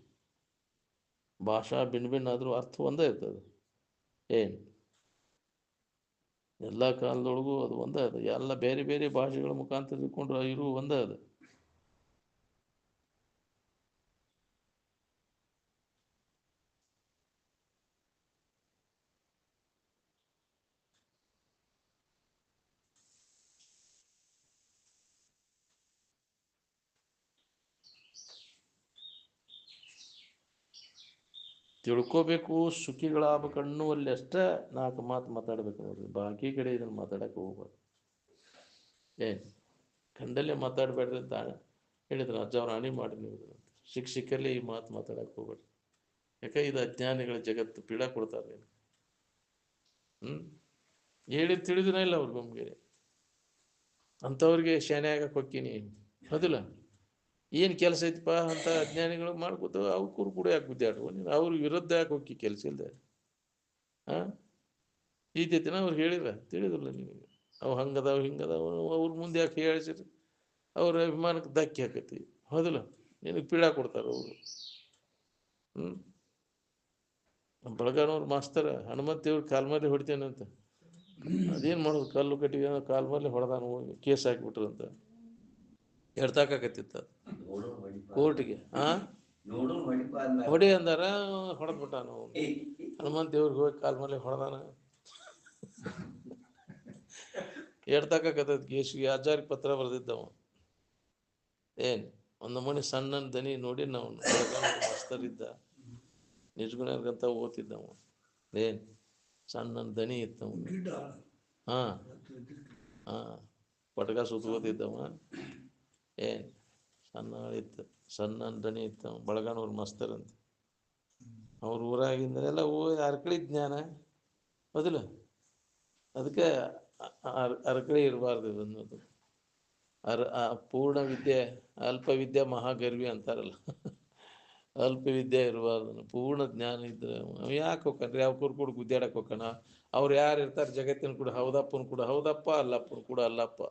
Speaker 1: ಭಾಷಾ ಭಿನ್ನ ಭಿನ್ನ ಆದರೂ ಅರ್ಥ ಒಂದೇ ಇರ್ತದೆ. ಏನು ಎಲ್ಲ ಕಾಲದೊಳಗೂ ಅದು ಒಂದೇ ಅದು. ಎಲ್ಲ ಬೇರೆ ಬೇರೆ ಭಾಷೆಗಳ ಮುಖಾಂತರ ತಿಳ್ಕೊಂಡು ಇರುವ ಒಂದೇ ಅದು. ತಿಳ್ಕೋಬೇಕು, ಸುಖಿಗಳಾಗಬೇಕನ್ನುವಲ್ಲಿ ಅಷ್ಟೇ ನಾಲ್ಕು ಮಾತು ಮಾತಾಡ್ಬೇಕು ನೋಡ್ರಿ. ಬಾಕಿ ಕಡೆ ಇದನ್ನು ಮಾತಾಡಕ್ಕೆ ಹೋಗ್ಬಾರ್ದು. ಏನು ಕಂಡಲ್ಲೇ ಮಾತಾಡಬೇಡ್ರಿ ಅಂತ ಹೇಳಿದ್ರು ಅಜ್ಜವ್ರು. ಹಾನಿ ಮಾಡಿ ನೀವು ಶಿಕ್ಷಕರಲ್ಲಿ ಈ ಮಾತು ಮಾತಾಡಕ್ಕೆ ಹೋಗ್ಬೇಡ್ರಿ. ಯಾಕೆ ಇದು ಅಜ್ಞಾನಿಗಳ ಜಗತ್ತು ಪೀಡ ಕೊಡ್ತಾರೆ. ಹೇಳಿ ತಿಳಿದಿನ ಇಲ್ಲ ಅವ್ರಿಗೆ. ನಮಗೆ ಅಂಥವ್ರಿಗೆ ಶಾನೆ ಆಗಕ್ಕೆ ಹೋಗ್ತೀನಿ. ಹೌದಿಲ್ಲ? ಏನು ಕೆಲಸ ಐತಪ್ಪ ಅಂತ ಅಜ್ಞಾನಿಗಳು ಮಾಡ್ಕೋತ ಅವ್ರು ಕೂಡ ಯಾಕೆ ಗುದ್ದಾಡ್ರು ನೀನು? ಅವ್ರ ವಿರುದ್ಧ ಯಾಕೆ ಹೋಗಿ ಕೆಲಸ ಇಲ್ಲದೆ? ಹಾಂ ಈತೈತಿನ ಅವ್ರು ಹೇಳಿಲ್ಲ, ತಿಳಿದಿಲ್ಲ ನಿಮಗೆ. ಅವು ಹಂಗದಾವ ಹಿಂಗದಾವ ಅವ್ರ ಮುಂದೆ ಯಾಕೆ ಹೇಳಿಸಿರಿ? ಅವ್ರ ಅಭಿಮಾನಕ್ಕೆ ಧಕ್ಕೆ ಹಾಕೈತಿ. ಹೌದಿಲ್ಲ? ನಿನಗೆ ಪೀಡ ಕೊಡ್ತಾರೆ ಅವರು. ಬೆಳಗಾನವ್ರ ಮಾಸ್ತರ ಹನುಮಂತ ದೇವ್ರ ಕಾಲ್ ಮೇಲೆ ಹೊಡಿತೇನೆ ಅಂತ. ಅದೇನು ಮಾಡೋದು? ಕಲ್ಲು ಕಟ್ಟಿಗೆ ಕಾಲ್ ಮೇಲೆ ಹೊಡೆದಾನು, ಕೇಸ್ ಹಾಕಿಬಿಟ್ರು ಅಂತ ಎಡ್ತಾಕತ್ತಿತ್ತ ಕೋರ್ಟಿಗೆ. ಹೊಡಿ ಅಂದಾರ, ಹೊಡೆದ್ಬಿಟ್ಟಾನು. ಹನುಮಂತ ದೇವ್ರಿಗೆ ಹೋಗಿ ಕಾಲ್ ಮೇಲೆ ಹೊಡೆದಾನ. ಎಡ್ತಾಕತ್ತದ ಕೇಸಿಗೆ ಅಜ್ಜಾರಿಗೆ ಪತ್ರ ಬರೆದಿದ್ದವ. ಏನು ಒಂದು ನಮೂನಿ ಸಣ್ಣ ದನಿ ನೋಡಿ ನಾವು ಮಸ್ತರಿದ್ದ ನಿಜಗುಣರ್ಗಂತ ಓದ್ತಿದ್ದವ. ಏನು ಸಣ್ಣ ದನಿ ಇತ್ತವ. ಹಾಂ ಹಾಂ ಪಟಕ ಸುತ್ಕೋತಿದ್ದವ. ಏನು ಸಣ್ಣ ಇತ್ತು, ಸಣ್ಣ ದನಿ ಇತ್ತವ. ಬಳಗಾನವ್ರು ಮಸ್ತರಂತ. ಅವ್ರ ಊರಾಗಿಂದರೆಲ್ಲ ಅರ್ಕಳಿ ಜ್ಞಾನ. ಹೌದಿಲ್ಲ? ಅದಕ್ಕೆ ಅರ್ಕಳಿ ಇರಬಾರ್ದು ಅನ್ನೋದು. ಪೂರ್ಣ ವಿದ್ಯೆ ಅಲ್ಪ ವಿದ್ಯೆ ಮಹಾಗರ್ವಿ ಅಂತಾರಲ್ಲ. ಅಲ್ಪ ವಿದ್ಯೆ ಇರಬಾರ್ದು, ಪೂರ್ಣ ಜ್ಞಾನ ಇದ್ರೆ ಯಾಕೆ ಹೋಗ್ಕನ್ರಿ? ಅವ್ರ ಕೂಡ ಗುದ್ದಾಡಕ್ಕೆ ಹೋಗ್ಕಣ. ಅವ್ರು ಯಾರು ಇರ್ತಾರೆ ಜಗತ್ತಿನ ಕೂಡ? ಹೌದಪ್ಪನ ಕೂಡ ಹೌದಪ್ಪ, ಅಲ್ಲಪ್ಪನ ಕೂಡ ಅಲ್ಲಪ್ಪ.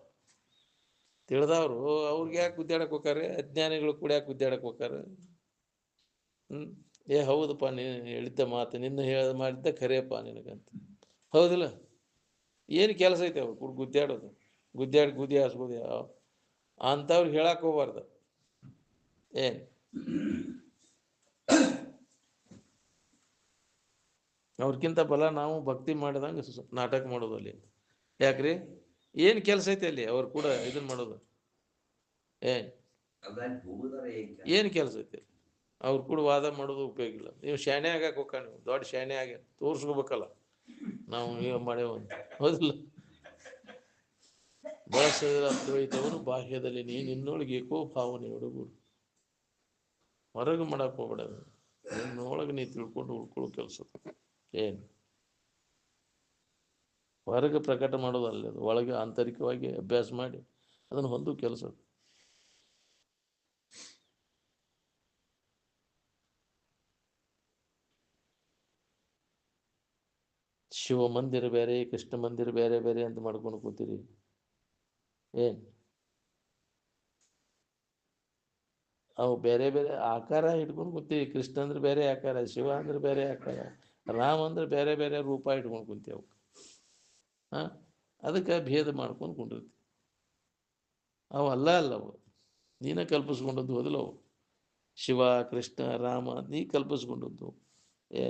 Speaker 1: ತಿಳಿದವ್ರು ಅವ್ರಿಗೆ ಯಾಕೆ ಗುದ್ದಾಡಕ್ಕೆ ಹೋಗ್ತಾರೆ? ಅಜ್ಞಾನಿಗಳು ಕೂಡ ಯಾಕೆ ಗುದ್ದಾಡಕ್ಕೆ ಹೋಗ್ತಾರೆ? ಏ ಹೌದಪ್ಪ, ನೀನು ಹೇಳಿದ್ದ ಮಾತು, ನಿನ್ನ ಹೇಳಿದ ಮಾಡಿದ್ದ ಖರೇಪ್ಪ ನಿನಗಂತ. ಹೌದಿಲ್ಲ? ಏನು ಕೆಲಸ ಐತೆ ಅವ್ರು ಕೂಡ ಗುದ್ದಾಡೋದು? ಗುದ್ದಿ ಹಾಸ್ಬೋದು. ಅಂಥವ್ರಿಗೆ ಹೇಳಕ್ಕೆ ಹೋಗ್ಬಾರ್ದು. ಏನು ಅವ್ರಿಗಿಂತ ಬಲ ನಾವು ಭಕ್ತಿ ಮಾಡಿದಂಗೆ ನಾಟಕ ಮಾಡೋದು ಅಲ್ಲಿ. ಯಾಕ್ರಿ? ಏನು ಕೆಲಸ ಐತೆ ಅಲ್ಲಿ ಅವ್ರು ಕೂಡ ಇದನ್ನ ಮಾಡೋದು? ಏನು ಕೆಲಸ ಐತೆ? ಅವ್ರು ಕೂಡ ವಾದ ಮಾಡೋದು ಉಪಯೋಗ ಇಲ್ಲ. ನೀವು ಶಾಣೆ ಆಗಕ್ಕೆ ಹೋಗ, ನೀವು ದೊಡ್ಡ ಶಾಣೆ ಆಗಿ ತೋರಿಸ್ಕೋಬೇಕಲ್ಲ ನಾವು ನೀವು ಮಾಡೇವು ಅಂತ. ಹೌದಿಲ್ಲ? ಬಳಸಿದ ಅದ್ವೈತವರು ಬಾಹ್ಯದಲ್ಲಿ ನಿನ್ನೊಳಗೆ ಏಕೋ ಭಾವನೆ ಹುಡುಗರು. ಹೊರಗೆ ಮಾಡಕ್ಕೆ ಹೋಗ್ಬೇಡ. ನಿನ್ನೊಳಗೆ ನೀ ತಿಳ್ಕೊಂಡು ಉಳ್ಕೊಳ್ಳೋ ಕೆಲಸ. ಏನು ಹೊರಗೆ ಪ್ರಕಟ ಮಾಡೋದಲ್ಲ, ಅದು ಒಳಗೆ ಆಂತರಿಕವಾಗಿ ಅಭ್ಯಾಸ ಮಾಡಿ ಅದನ್ನು ಹೊಂದು ಕೆಲಸ. ಶಿವ ಮಂದಿರ ಬೇರೆ, ಕೃಷ್ಣ ಮಂದಿರ ಬೇರೆ ಬೇರೆ ಅಂತ ಮಾಡ್ಕೊಂಡು ಕೂತೀರಿ. ಏನು ಅವು ಬೇರೆ ಬೇರೆ ಆಕಾರ ಇಟ್ಕೊಂಡು ಕೂತೀವಿ. ಕೃಷ್ಣ ಅಂದ್ರೆ ಬೇರೆ ಆಕಾರ, ಶಿವ ಅಂದ್ರೆ ಬೇರೆ ಆಕಾರ, ರಾಮ ಅಂದ್ರೆ ಬೇರೆ ಬೇರೆ ರೂಪ ಇಟ್ಕೊಂಡು ಕುಂತೀವಿ. ಹಾಂ, ಅದಕ್ಕೆ ಭೇದ ಮಾಡ್ಕೊಂಡು ಕುಂಡಿರ್ತಿ. ಅವು ಅಲ್ಲ ಅವು ನೀನೇ ಕಲ್ಪಿಸ್ಕೊಂಡದ್ದು ಹೋದಲ್ಲ ಅವು. ಶಿವ, ಕೃಷ್ಣ, ರಾಮ ನೀ ಕಲ್ಪಿಸ್ಕೊಂಡದ್ದು. ಏ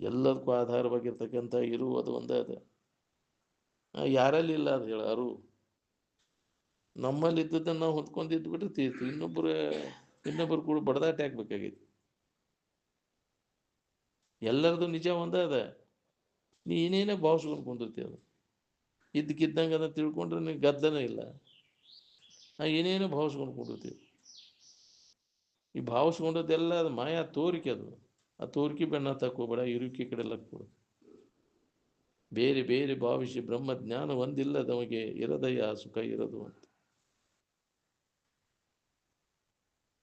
Speaker 1: ಎಲ್ಲದಕ್ಕೂ ಆಧಾರವಾಗಿರ್ತಕ್ಕಂಥ ಇರುವುದು ಒಂದೇ ಅದ. ಯಾರಲ್ಲಿ ಇಲ್ಲ ಅದು ಹೇಳಾರು. ನಮ್ಮಲ್ಲಿ ಇದ್ದದ್ದನ್ನು ನಾವು ಹೊಂದ್ಕೊಂಡಿದ್ದು ಬಿಟ್ಟರೆ ತೀರ್ತು. ಇನ್ನೊಬ್ಬರು ಕೂಡ ಬಡದಾಟ ಹಾಕ್ಬೇಕಾಗಿತ್ತು. ಎಲ್ಲರದು ನಿಜ ಒಂದೇ ಅದ. ನೀ ಏನೇನೇ ಭಾವಿಸ್ಕೊಂಡು ಕುಂದಿರ್ತಿ ಅದು ಇದ್ದಕ್ಕಿದ್ದಂಗೆ ಅದನ್ನು ತಿಳ್ಕೊಂಡ್ರೆ ನೀನು ಗದ್ದನೇ ಇಲ್ಲ. ಏನೇನೋ ಭಾವಿಸ್ಕೊಂಡು ಕುಂದಿರ್ತೀವಿ. ಈ ಭಾವಿಸ್ಕೊಂಡದ್ದೆಲ್ಲ ಅದು ಮಾಯಾ ತೋರಿಕೆ. ಅದು ಆ ತೋರಿಕೆ ಬೆನ್ನ ತಕ್ಕೋಬೇಡ, ಇರುವಿಕೆ ಕಡೆ ಲಕ್ಕ ಕೊಡು. ಬೇರೆ ಬೇರೆ ಭಾವಿಸಿ ಬ್ರಹ್ಮಜ್ಞಾನ ಒಂದಿಲ್ಲದವಗೆ ಇರದಯ್ಯ ಸುಖ ಇರದು ಅಂತ.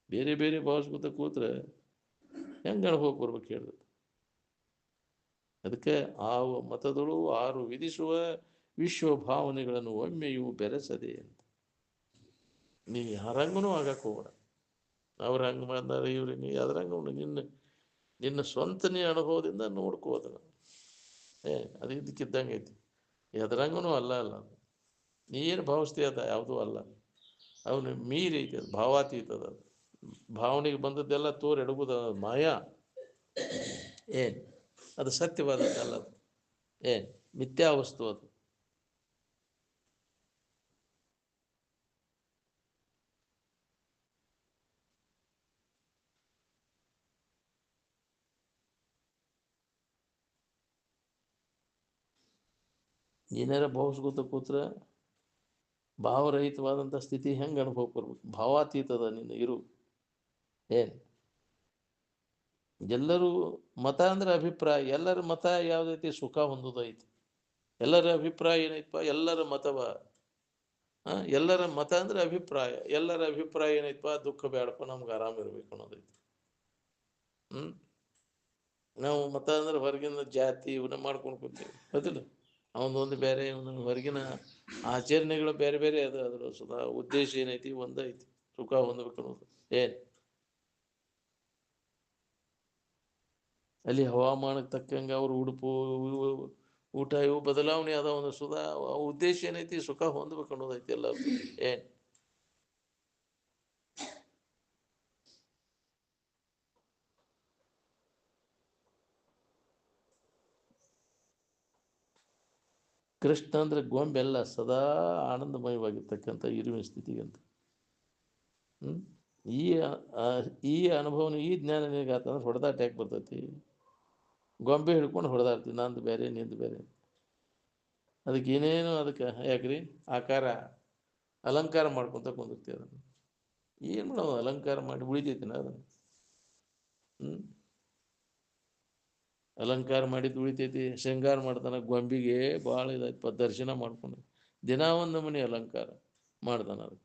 Speaker 1: ಬೇರೆ ಬೇರೆ ಭಾವಿಸ್ಕೊತ ಕೂತ್ರೆ ಹೆಂಗೆ ಅನುಭವ ಬರ್ಬೇಕು ಹೇಳಿದ್ರು. ಅದಕ್ಕೆ ಆ ಮತದಳು ಆರು ವಿಧಿಸುವ ವಿಶ್ವ ಭಾವನೆಗಳನ್ನು ಒಮ್ಮೆಯೂ ಬೆರೆಸದೆ ಅಂತ. ನೀ ಯಾರಂಗೂ ಆಗಕ್ಕೆ ಹೋಗೋಣ. ಅವ್ರ ಹಂಗೆ ಬಂದಾರೆ ಇವ್ರಿಗೆ ನೀ ಅದ್ರಂಗ ನಿನ್ನ ಸ್ವಂತನೇ ಅನುಭವದಿಂದ ನೋಡ್ಕೋದನ್ನು. ಅದು ಇದಕ್ಕಿದ್ದಂಗೆ ಐತಿ. ಎದ್ರಂಗೂ ಅಲ್ಲ ನೀ ಏನು ಭಾವಿಸ್ತೀಯ ಅದ ಯಾವುದೂ ಅಲ್ಲ. ಅವನು ಮೀರಿ ಐತಿ, ಅದು ಭಾವಾತೀತದ. ಅದು ಭಾವನೆಗೆ ಬಂದದ್ದೆಲ್ಲ ತೋರಿ ಎಡಗುದ ಮಾಯಾ. ಏನು ಅದು ಸತ್ಯವಾದದ್ದಲ್ಲ. ಅದು ಏನು ಮಿಥ್ಯಾ ವಸ್ತು ಅದು. ಏನಾರ ಭಾವಿಸ್ಕೊತ ಕೂತ್ರೆ ಭಾವರಹಿತವಾದಂಥ ಸ್ಥಿತಿ ಹೆಂಗೆ ಅನುಭವ ಬರ್ಬೇಕು. ಭಾವಾತೀತದ ನಿನ್ನ ಇರು. ಏನು ಎಲ್ಲರೂ ಮತ ಅಂದ್ರೆ ಅಭಿಪ್ರಾಯ. ಎಲ್ಲರ ಮತ ಯಾವುದೈತಿ ಸುಖ ಹೊಂದೋದೈತಿ. ಎಲ್ಲರ ಅಭಿಪ್ರಾಯ ಏನೈತಪ್ಪ, ಎಲ್ಲರ ಮತವ. ಎಲ್ಲರ ಮತ ಅಂದ್ರೆ ಅಭಿಪ್ರಾಯ. ಎಲ್ಲರ ಅಭಿಪ್ರಾಯ ಏನೈತಪ್ಪ, ದುಃಖ ಬೇಡಪ್ಪ, ನಮ್ಗೆ ಆರಾಮ ಇರ್ಬೇಕು ಅನ್ನೋದೈತಿ. ನಾವು ಮತ ಅಂದ್ರೆ ಹೊರಗಿನ ಜಾತಿ ಇವನ್ನ ಮಾಡ್ಕೊಂಡು ಕೂತೀವಿ, ಹೌದಿಲ್ಲ. ಅವನೊಂದು ಬೇರೆ, ಇವನು ಹೊರಗಿನ ಆಚರಣೆಗಳು ಬೇರೆ ಬೇರೆ ಅದ. ಅದ್ರ ಸುಧಾ ಉದ್ದೇಶ ಏನೈತಿ ಒಂದೈತಿ, ಸುಖ ಹೊಂದಬೇಕು ಅನ್ನೋದು. ಏನು ಅಲ್ಲಿ ಹವಾಮಾನಕ್ಕೆ ತಕ್ಕಂಗೆ ಅವ್ರ ಉಡುಪು, ಊಟ ಇವು ಬದಲಾವಣೆ ಅದ. ಒಂದು ಸುಧಾ ಉದ್ದೇಶ ಏನೈತಿ, ಸುಖ ಹೊಂದಬೇಕು ಅನ್ನೋದೈತಿ ಎಲ್ಲ. ಏನು ಕೃಷ್ಣ ಅಂದ್ರೆ ಗೊಂಬೆಲ್ಲ ಸದಾ ಆನಂದಮಯವಾಗಿರ್ತಕ್ಕಂಥ ಇರುವಿನ ಸ್ಥಿತಿಗಂತ. ಈ ಈ ಅನುಭವನ ಈ ಜ್ಞಾನ ನಿನಗೆ ಆತಂದ್ರೆ ಹೊಡೆದಾಟ ಯಾಕೆ ಬರ್ತೈತಿ. ಗೊಂಬೆ ಹಿಡ್ಕೊಂಡು ಹೊಡೆದಾಡ್ತೀವಿ, ನಂದು ಬೇರೆ ನಿಂದು ಬೇರೆ. ಅದಕ್ಕೆ ಏನೇನು ಅದಕ್ಕೆ ಯಾಕ್ರಿ ಆಕಾರ ಅಲಂಕಾರ ಮಾಡ್ಕೊತ ಕುಂದಿರ್ತೀವಿ. ಅದನ್ನು ಏನು ಮಾಡೋದು, ಅಲಂಕಾರ ಮಾಡಿ ಉಳಿತೈತಿನ ಅದನ್ನು. ಅಲಂಕಾರ ಮಾಡಿದ್ದು ಉಳಿತೈತಿ. ಶೃಂಗಾರ ಮಾಡ್ತಾನೆ ಗೊಂಬಿಗೆ ಭಾಳ ಇದಾಯ್ತಪ್ಪ. ದರ್ಶನ ಮಾಡ್ಕೊಂಡು ದಿನ ಒಂದು ಮನೆ ಅಲಂಕಾರ ಮಾಡ್ತಾನೆ. ಅದು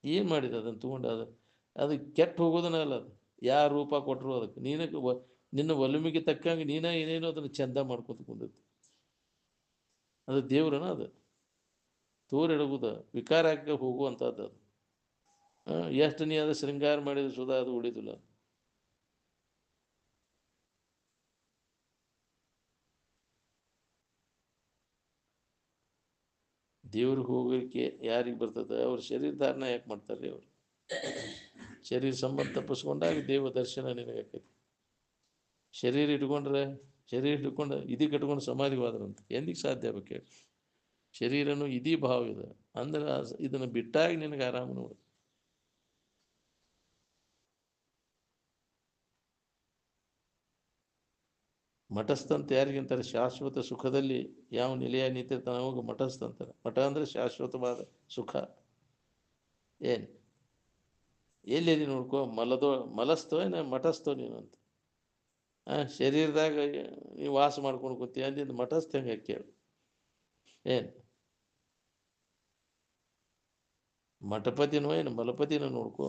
Speaker 1: ಏನು ಮಾಡಿದ ಅದನ್ನು ತೊಗೊಂಡು ಅದು ಕೆಟ್ಟು ಹೋಗೋದನ್ನ ಅಲ್ಲ. ಅದು ಯಾವ ರೂಪ ಕೊಟ್ಟರು ಅದಕ್ಕೆ ನಿನ್ನ ಒಲುಮೆಗೆ ತಕ್ಕಂಗೆ ನೀನ ಏನೇನೋ ಅದನ್ನು ಚಂದ ಮಾಡ್ಕೊತ ಕುಂದೈತಿ. ಅದು ದೇವ್ರನ ಅದು ತೋರಿಡಗುದ ವಿಕಾರ ಆಗಿ ಹೋಗುವಂಥದ್ದು. ಅದು ಎಷ್ಟು ನೀ ಅದು ಶೃಂಗಾರ ಮಾಡಿದ್ರೆ ಸುಧಾ ಅದು ಉಳಿದಿಲ್ಲ. ದೇವ್ರಿಗೆ ಹೋಗೋಕ್ಕೆ ಯಾರಿಗೆ ಬರ್ತದೆ, ಅವ್ರ ಶರೀರ ಧಾರಣ ಯಾಕೆ ಮಾಡ್ತಾರೆ. ಅವರು ಶರೀರ ಸಂಬಂಧ ತಪ್ಪಿಸ್ಕೊಂಡಾಗ ದೇವ ದರ್ಶನ ನಿನಗಾಕೈತಿ. ಶರೀರ ಇಟ್ಕೊಂಡು ಇದಿ ಕಟ್ಕೊಂಡು ಸಮಾಧಿವಾದ್ರಂತ ಎಂದಿಗೆ ಸಾಧ್ಯ ಆಗ್ಬೇಕು ಹೇಳಿ. ಶರೀರನು ಇದೀ ಭಾವ ಇದೆ ಅಂದ್ರೆ ಇದನ್ನು ಬಿಟ್ಟಾಗಿ ನಿನಗೆ ಆರಾಮ ನೋಡು. ಮಠಸ್ಥಂತ ಯಾರಿಗಂತಾರೆ, ಶಾಶ್ವತ ಸುಖದಲ್ಲಿ ಯಾವ ನಿಲೆಯ ನಿಂತಿರ್ತಾನೆ ಅವಾಗ ಮಠಸ್ಥಂತಾರೆ. ಮಠ ಅಂದ್ರೆ ಶಾಶ್ವತವಾದ ಸುಖ. ಏನು ಎಲ್ಲಿ ನೋಡ್ಕೋ, ಮಲಸ್ತೋ ಮಠಸ್ಥೋ ನೀನು ಅಂತ. ಶರೀರದಾಗ ನೀವು ವಾಸ ಮಾಡ್ಕೊಂಡು ಕೂತೀಯ ಅಂದಿಂದ ಮಠಸ್ಥ ಹೆಂಗೆ ಕೇಳು. ಏನು ಮಠಪತಿನೋ ಏನು ಮಲಪತಿನೋ ನೋಡ್ಕೋ.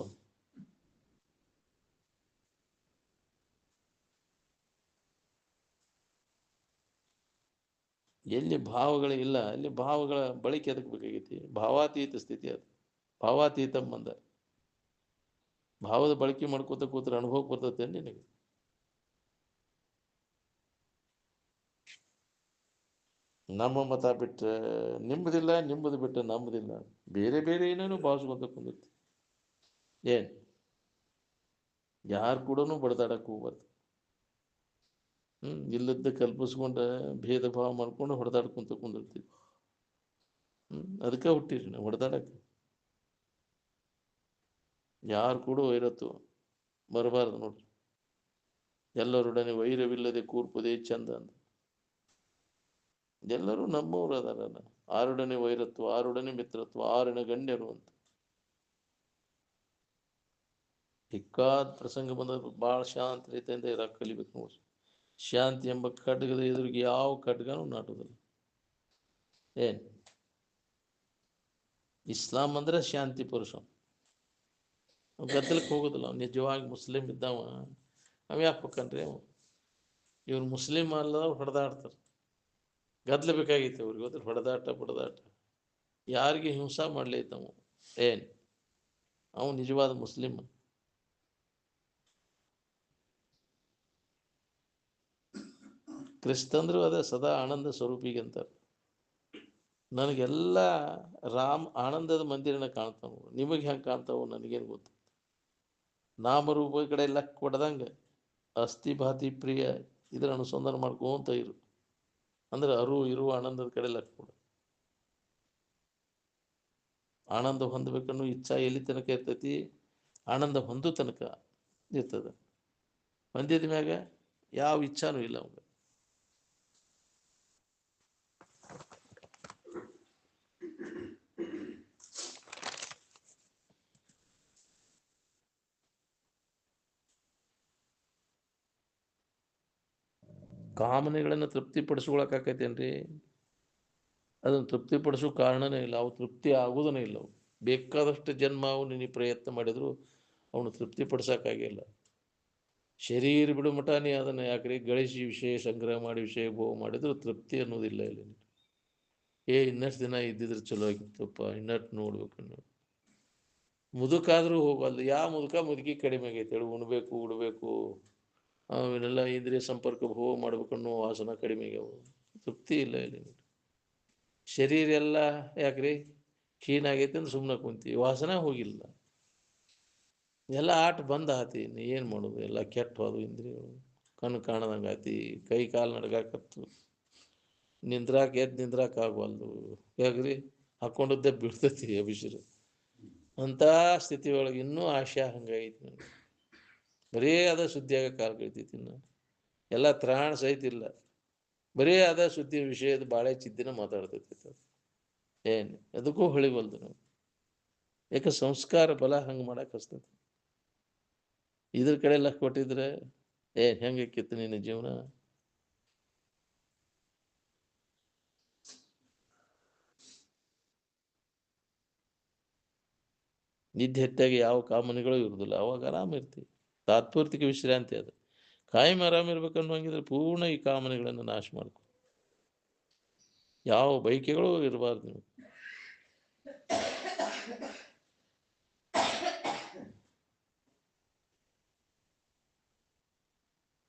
Speaker 1: ಎಲ್ಲಿ ಭಾವಗಳಿಲ್ಲ ಅಲ್ಲಿ ಭಾವಗಳ ಬಳಕೆ ಅದಕ್ಕೆ ಬೇಕಾಗೈತಿ. ಭಾವಾತೀತ ಸ್ಥಿತಿ ಅದು. ಭಾವಾತೀತ ಬಂದ ಭಾವದ ಬಳಕೆ ಮಾಡ್ಕೋತ ಕೂತ್ರೆ ಅನುಭವಕ್ಕೆ ಬರ್ತೈತೆ ನಿನಗೆ. ನಮ್ಮ ಮತ ಬಿಟ್ಟರೆ ನಿಮ್ಮದಿಲ್ಲ, ನಿಮ್ಮದು ಬಿಟ್ಟರೆ ನಮ್ಮದಿಲ್ಲ, ಬೇರೆ ಬೇರೆ ಏನೇನೋ ಭಾವಿಸ್ಕೊಂತ ಕುಂದಿರ್ತಿ. ಏನು ಯಾರು ಕೂಡ ಬಡ್ದಾಡಕ್ಕೆ ಹೋಗ್ಬಾರ್ದು. ಇಲ್ಲದ್ದು ಕಲ್ಪಿಸ್ಕೊಂಡ ಭೇದ ಭಾವ ಮಾಡ್ಕೊಂಡು ಹೊಡೆದಾಡ್ಕೊಂತ ಕುಂದಿರ್ತೀವಿ. ಅದಕ್ಕೆ ಹುಟ್ಟಿರಿ ನಾವು ಹೊಡೆದಾಡಕ್ಕೆ. ಯಾರು ಕೂಡ ವೈರತ್ವ ಬರಬಾರ್ದು ನೋಡ್ರಿ. ಎಲ್ಲರೊಡನೆ ವೈರವಿಲ್ಲದೆ ಕೂರ್ಪುದೇ ಚಂದ ಅಂತ. ಎಲ್ಲರೂ ನಮ್ಮವರು ಅದಾರಲ್ಲ. ಆರೊಡನೆ ವೈರತ್ವ, ಆರೊಡನೆ ಮಿತ್ರತ್ವ, ಆರನ ಗಣ್ಯರು ಅಂತ. ಹಿಕ್ಕಾದ ಪ್ರಸಂಗ ಬಂದ ಭಾಳ ಶಾಂತ ರೀತಿಯಿಂದ ಇರಕ್ಕೆ ಕಲಿಬೇಕು ನೋಡ್ರಿ. ಶಾಂತಿ ಎಂಬ ಖಡ್ಗದ ಎದುರಿಗೆ ಯಾವ ಖಡ್ಗನೂ ನಾಟುದಿಲ್ಲ. ಏನು ಇಸ್ಲಾಂ ಅಂದ್ರೆ ಶಾಂತಿ ಪುರುಷ. ಗದ್ದಲಕ್ಕೆ ಹೋಗೋದಿಲ್ಲ. ಅವ್ನು ನಿಜವಾಗಿ ಮುಸ್ಲಿಂ ಇದ್ದಾವ, ಅವ ಯಾಕೆ ಬೇಕನ್ರಿ ಅವ. ಇವ್ರು ಮುಸ್ಲಿಂ ಅಲ್ಲ, ಹೊಡೆದಾಡ್ತಾರೆ. ಗದ್ದಲ ಬೇಕಾಗಿತ್ತು ಅವ್ರಿಗೆ, ಗೊತ್ತಿಲ್ಲ. ಹೊಡೆದಾಟ ಯಾರಿಗೆ ಹಿಂಸಾ ಮಾಡಲಿ ನಾವು. ಏನು ಅವನು ನಿಜವಾದ ಮುಸ್ಲಿಂ. ಕ್ರಿಸ್ತಂದ್ರು ಅದೇ ಸದಾ ಆನಂದ ಸ್ವರೂಪಿಗೆ ಅಂತಾರೆ. ನನಗೆಲ್ಲ ರಾಮ್ ಆನಂದದ ಮಂದಿರನ ಕಾಣ್ತಾವು. ನಿಮಗೆ ಹೆಂಗೆ ಕಾಣ್ತಾವು ನನಗೇನು ಗೊತ್ತು. ನಾಮರೂಪ ಕಡೆ ಎಲ್ಲ ಕೊಡ್ದಂಗೆ ಅಸ್ಥಿ ಭಾತಿ ಪ್ರಿಯ ಇದರ ಅನುಸಂಧಾನ ಮಾಡ್ಕೊಂತ ಇರು. ಅಂದ್ರೆ ಇರುವ ಆನಂದದ ಕಡೆ ಲಕ್ ಕೊಡು. ಆನಂದ ಹೊಂದಬೇಕನ್ನೋ ಇಚ್ಛಾ ಎಲ್ಲಿ ತನಕ ಇರ್ತೈತಿ? ಆನಂದ ಹೊಂದು ತನಕ ಇರ್ತದೆ. ಹೊಂದಿದ ಮ್ಯಾಗ ಯಾವ ಇಚ್ಛಾನೂ ಇಲ್ಲ ಅವಾಗ. ಕಾಮನೆಗಳನ್ನು ತೃಪ್ತಿಪಡಿಸ್ಕೊಳಕ್ಕಾಕೈತೇನ್ರಿ? ಅದನ್ನು ತೃಪ್ತಿಪಡಿಸೋ ಕಾರಣನೇ ಇಲ್ಲ. ಅವು ತೃಪ್ತಿ ಆಗೋದನೇ ಇಲ್ಲ. ಅವು ಬೇಕಾದಷ್ಟು ಜನ್ಮ ಅವನು ಪ್ರಯತ್ನ ಮಾಡಿದ್ರು ಅವನು ತೃಪ್ತಿಪಡಿಸೋಕ್ಕಾಗಿಲ್ಲ. ಶರೀರ ಬಿಡು ಮಠ ನೀ ಅದನ್ನು ಯಾಕ್ರಿ ಗಳಿಸಿ ವಿಷಯ ಸಂಗ್ರಹ ಮಾಡಿ ವಿಷಯ ಭೋಗ ಮಾಡಿದ್ರು ತೃಪ್ತಿ ಅನ್ನೋದಿಲ್ಲ ಇಲ್ಲಿ. ಇನ್ನಷ್ಟು ದಿನ ಇದ್ದಿದ್ರೆ ಚಲೋ ಆಗಿತ್ತಪ್ಪ, ಇನ್ನಷ್ಟು ನೋಡ್ಬೇಕು. ಮುದುಕಾದ್ರೂ ಹೋಗಲ್ಲ. ಯಾವ ಮುದುಕಿ ಕಡಿಮೆ ಆಗೈತೆ ಹೇಳಿ. ಉಣ್ಬೇಕು ಉಡ್ಬೇಕು ಅವನ್ನೆಲ್ಲ ಇಂದ್ರಿಯ ಸಂಪರ್ಕ ಭೋಗ ಮಾಡ್ಬೇಕನ್ನೋ ವಾಸನ ಕಡಿಮೆ ಆಗ್ಯಾವ. ತೃಪ್ತಿ ಇಲ್ಲ ಇಲ್ಲಿ. ಶರೀರ ಎಲ್ಲ ಯಾಕ್ರಿ ಕ್ಷೀಣ ಆಗೈತೆ ಅಂದ್ರೆ ಸುಮ್ಮನೆ ಕುಂತೀವಿ, ವಾಸನ ಹೋಗಿಲ್ಲ. ಎಲ್ಲ ಆಟ ಬಂದ್ ಆತಿ. ಏನು ಮಾಡೋದು? ಎಲ್ಲ ಕೆಟ್ಟು ಹೋದು ಇಂದ್ರಿಯಗಳು. ಕಣ್ಣು ಕಾಣದಂಗೆ ಆತಿ, ಕೈ ಕಾಲು ನಡ್ಗಾಕತ್ತು, ನಿಂದ್ರಾಕ ಆಗವಲ್ದು. ಯಾಕ್ರಿ ಹಾಕೊಂಡದ್ದೇ ಬೀಳ್ತೈತಿ ಅಭಿಷರು. ಅಂಥ ಸ್ಥಿತಿ ಒಳಗೆ ಇನ್ನೂ ಆಶಾ ಹಂಗೈತಿ ನನಗೆ. ಬರೀ ಅದ ಸುದ್ದಿಯಾಗ ಕಾಲು ಕಳಿತೈತಿ. ಎಲ್ಲ ತ್ರಾಣ ಸಹಿತ ಇಲ್ಲ. ಬರೀ ಅದ ಸುದ್ದಿ ವಿಷಯದ ಬಾಳೆ ಚಿದ್ದಿನ ಮಾತಾಡ್ತೈತಿ. ಏನು ಅದಕ್ಕೂ ಹೊಳಿಬಲ್ದು ನಾವು. ಯಾಕೆ ಸಂಸ್ಕಾರ ಬಲ ಹಂಗೆ ಮಾಡಕ್ಕೆ ಹಸ್ತೈತಿ. ಇದ್ರ ಕಡೆ ಎಲ್ಲ ಕೊಟ್ಟಿದ್ರೆ ಹೆಂಗಕ್ಕಿತ್ತು ನಿನ್ನ ಜೀವನ? ನಿದ್ದೆ ಹೆಚ್ಚಾಗಿ ಯಾವ ಕಾಮನೆಗಳು ಇರುವುದಿಲ್ಲ. ಅವಾಗ ಆರಾಮ ಇರ್ತೀವಿ. ತಾತ್ಪೂರ್ತಿಕ ವಿಶ್ರಾಂತಿ ಅದು. ಕಾಯಂ ಆರಾಮ ಇರ್ಬೇಕನ್ನೋಂಗಿದ್ರೆ ಪೂರ್ಣ ಈ ಕಾಮನೆಗಳನ್ನು ನಾಶ ಮಾಡ್ಕೊ. ಯಾವ ಬೈಕೆಗಳು ಇರಬಾರ್ದು ನೀವು.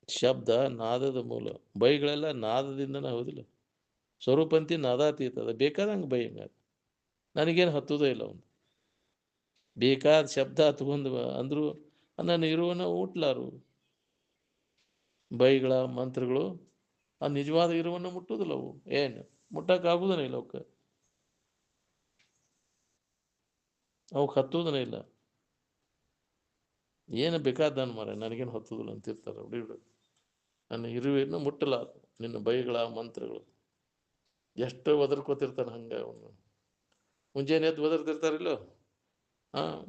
Speaker 1: ಶಬ್ದ ನಾದದ ಮೂಲ. ಬೈಗಳೆಲ್ಲ ನಾದದಿಂದನೇ ಹೌದಿಲ್ಲ. ಸ್ವರೂಪಂತಿ ನಾದಾತೀತ. ಅದ ಬೇಕಾದಂಗೆ ಬೈ ಮ್ಯಾಲ ನನಗೇನು ಹತ್ತೋದೇ ಇಲ್ಲ. ಅವನು ಬೇಕಾದ ಶಬ್ದ ಹತ್ಕೊಂಡು ಅಂದ್ರು ನಾನು ಇರುವನ ಹುಟ್ಲಾರು. ಬೈಗಳ ಮಂತ್ರಗಳು ಆ ನಿಜವಾದ ಇರುವನ್ನ ಮುಟ್ಟುವುದಿಲ್ಲ. ಅವು ಏನು ಮುಟ್ಟಕ್ಕಾಗುವುದನೇ ಇಲ್ಲ. ಅವಕ್ಕೆ ಹತ್ತುವುದನೇ ಇಲ್ಲ. ಏನು ಬೇಕಾದ ನಾನು ಮಾರ ನನಗೇನು ಹತ್ತುದಿಲ್ಲ ಅಂತಿರ್ತಾರೆ ಹುಡುಗರು. ನನ್ನ ಇರುವೆಯನ್ನು ಮುಟ್ಟಲಾರ ನಿನ್ನ ಬೈಗಳ ಮಂತ್ರಗಳು. ಎಷ್ಟು ಒದರ್ಕೋತಿರ್ತಾನೆ ಹಂಗೆ. ಅವನು ಮುಂಜಾನೆ ಎದ್ದು ಒದರ್ತಿರ್ತಾರಿಲ್ಲೋ.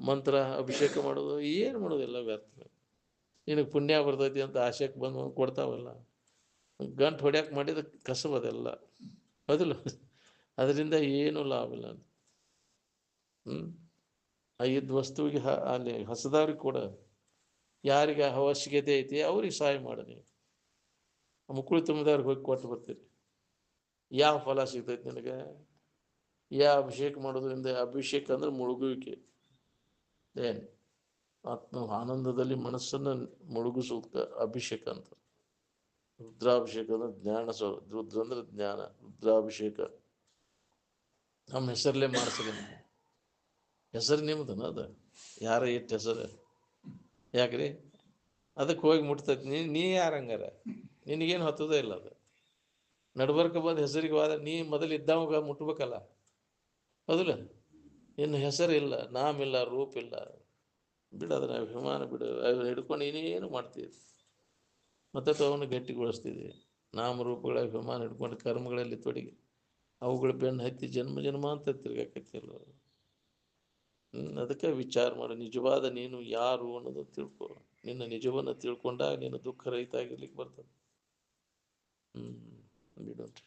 Speaker 1: ಮಂತ್ರ ಅಭಿಷೇಕ ಮಾಡೋದು ಏನು ಮಾಡೋದಿಲ್ಲ, ವ್ಯರ್ಥ. ನಿನಗೆ ಪುಣ್ಯ ಬರ್ತೈತಿ ಅಂತ ಆಶೆಗೆ ಬಂದು ಕೊಡ್ತಾವಲ್ಲ. ಗಂಟು ಹೊಡ್ಯಾಕೆ ಮಾಡಿದ ಕಸಬದೆಲ್ಲ ಹೌದಿಲ್ಲ. ಅದರಿಂದ ಏನೂ ಲಾಭ ಇಲ್ಲ. ಇದ್ದ ವಸ್ತುವಿಗೆ ಅಲ್ಲಿ ಹಸದವ್ರಿಗೆ ಕೂಡ ಯಾರಿಗೆ ಅವಶ್ಯಕತೆ ಐತಿ ಅವ್ರಿಗೆ ಸಹಾಯ ಮಾಡಿ. ನೀವು ಮುಕ್ಕುಳಿ ತುಂಬಿದವ್ರಿಗೆ ಹೋಗಿ ಕೊಟ್ಟು ಬರ್ತೀರಿ. ಯಾವ ಫಲ ಸಿಗ್ತೈತಿ ನಿನಗೆ? ಯಾವ ಅಭಿಷೇಕ ಮಾಡೋದ್ರಿಂದ? ಅಭಿಷೇಕ ಅಂದ್ರೆ ಮುಳುಗುವಿಕೆ. ಏನು ಆತ್ಮ ಆನಂದದಲ್ಲಿ ಮನಸ್ಸನ್ನು ಮುಳುಗಿಸೋದಕ್ಕೆ ಅಭಿಷೇಕ ಅಂತ. ರುದ್ರಾಭಿಷೇಕ ಅಂದ್ರೆ ಜ್ಞಾನ ರುದ್ರ ಅಂದ್ರೆ ಜ್ಞಾನ, ರುದ್ರಾಭಿಷೇಕ ನಮ್ಮ ಹೆಸರಲ್ಲೇ ಮಾಡಿಸ್ರಿ. ಹೆಸರು ನಿಮ್ದನ ಅದ, ಯಾರ ಇಟ್ಟು ಹೆಸರು ಯಾಕ್ರಿ? ಅದಕ್ಕೆ ಹೋಗಿ ಮುಟ್ತೈತಿ. ನೀ ಯಾರಂಗಾರ ನಿನಗೇನು ಹತ್ತದೇ ಇಲ್ಲ. ಅದು ನಡ್ಬರ್ಕ ಬಂದು ಹೆಸರಿಗೆ ಹೋದ ನೀ ಮೊದಲು ಇದ್ದವಾಗ ಮುಟ್ಬೇಕಲ್ಲ, ಹೌದಿಲ್ಲ? ಇನ್ನು ಹೆಸರಿಲ್ಲ, ನಾಮಿಲ್ಲ, ರೂಪಿಲ್ಲ, ಬಿಡು ಅದನ್ನ ಅಭಿಮಾನ ಬಿಡು. ಅದನ್ನ ಹಿಡ್ಕೊಂಡು ಇನ್ನೇನು ಮಾಡ್ತೀವಿ, ಮತ್ತೆ ಅವನು ಗಟ್ಟಿಗೊಳಿಸ್ತಿದ್ವಿ. ನಾಮರೂಪಗಳ ಅಭಿಮಾನ ಹಿಡ್ಕೊಂಡು ಕರ್ಮಗಳಲ್ಲಿ ತೊಡಗಿ ಅವುಗಳ ಬೆನ್ನು ಹತ್ತಿ ಜನ್ಮ ಜನ್ಮ ಅಂತ ತಿರ್ಗಾಕತ್ತಿಲ್ಲ. ಅದಕ್ಕೆ ವಿಚಾರ ಮಾಡು, ನಿಜವಾದ ನೀನು ಯಾರು ಅನ್ನೋದು ತಿಳ್ಕೊ. ನಿನ್ನ ನಿಜವನ್ನು ತಿಳ್ಕೊಂಡಾಗ ನೀನು ದುಃಖ ರಹಿತ ಆಗಿರ್ಲಿಕ್ಕೆ ಬರ್ತದೆ. ಬಿಡೋಣ್ರಿ.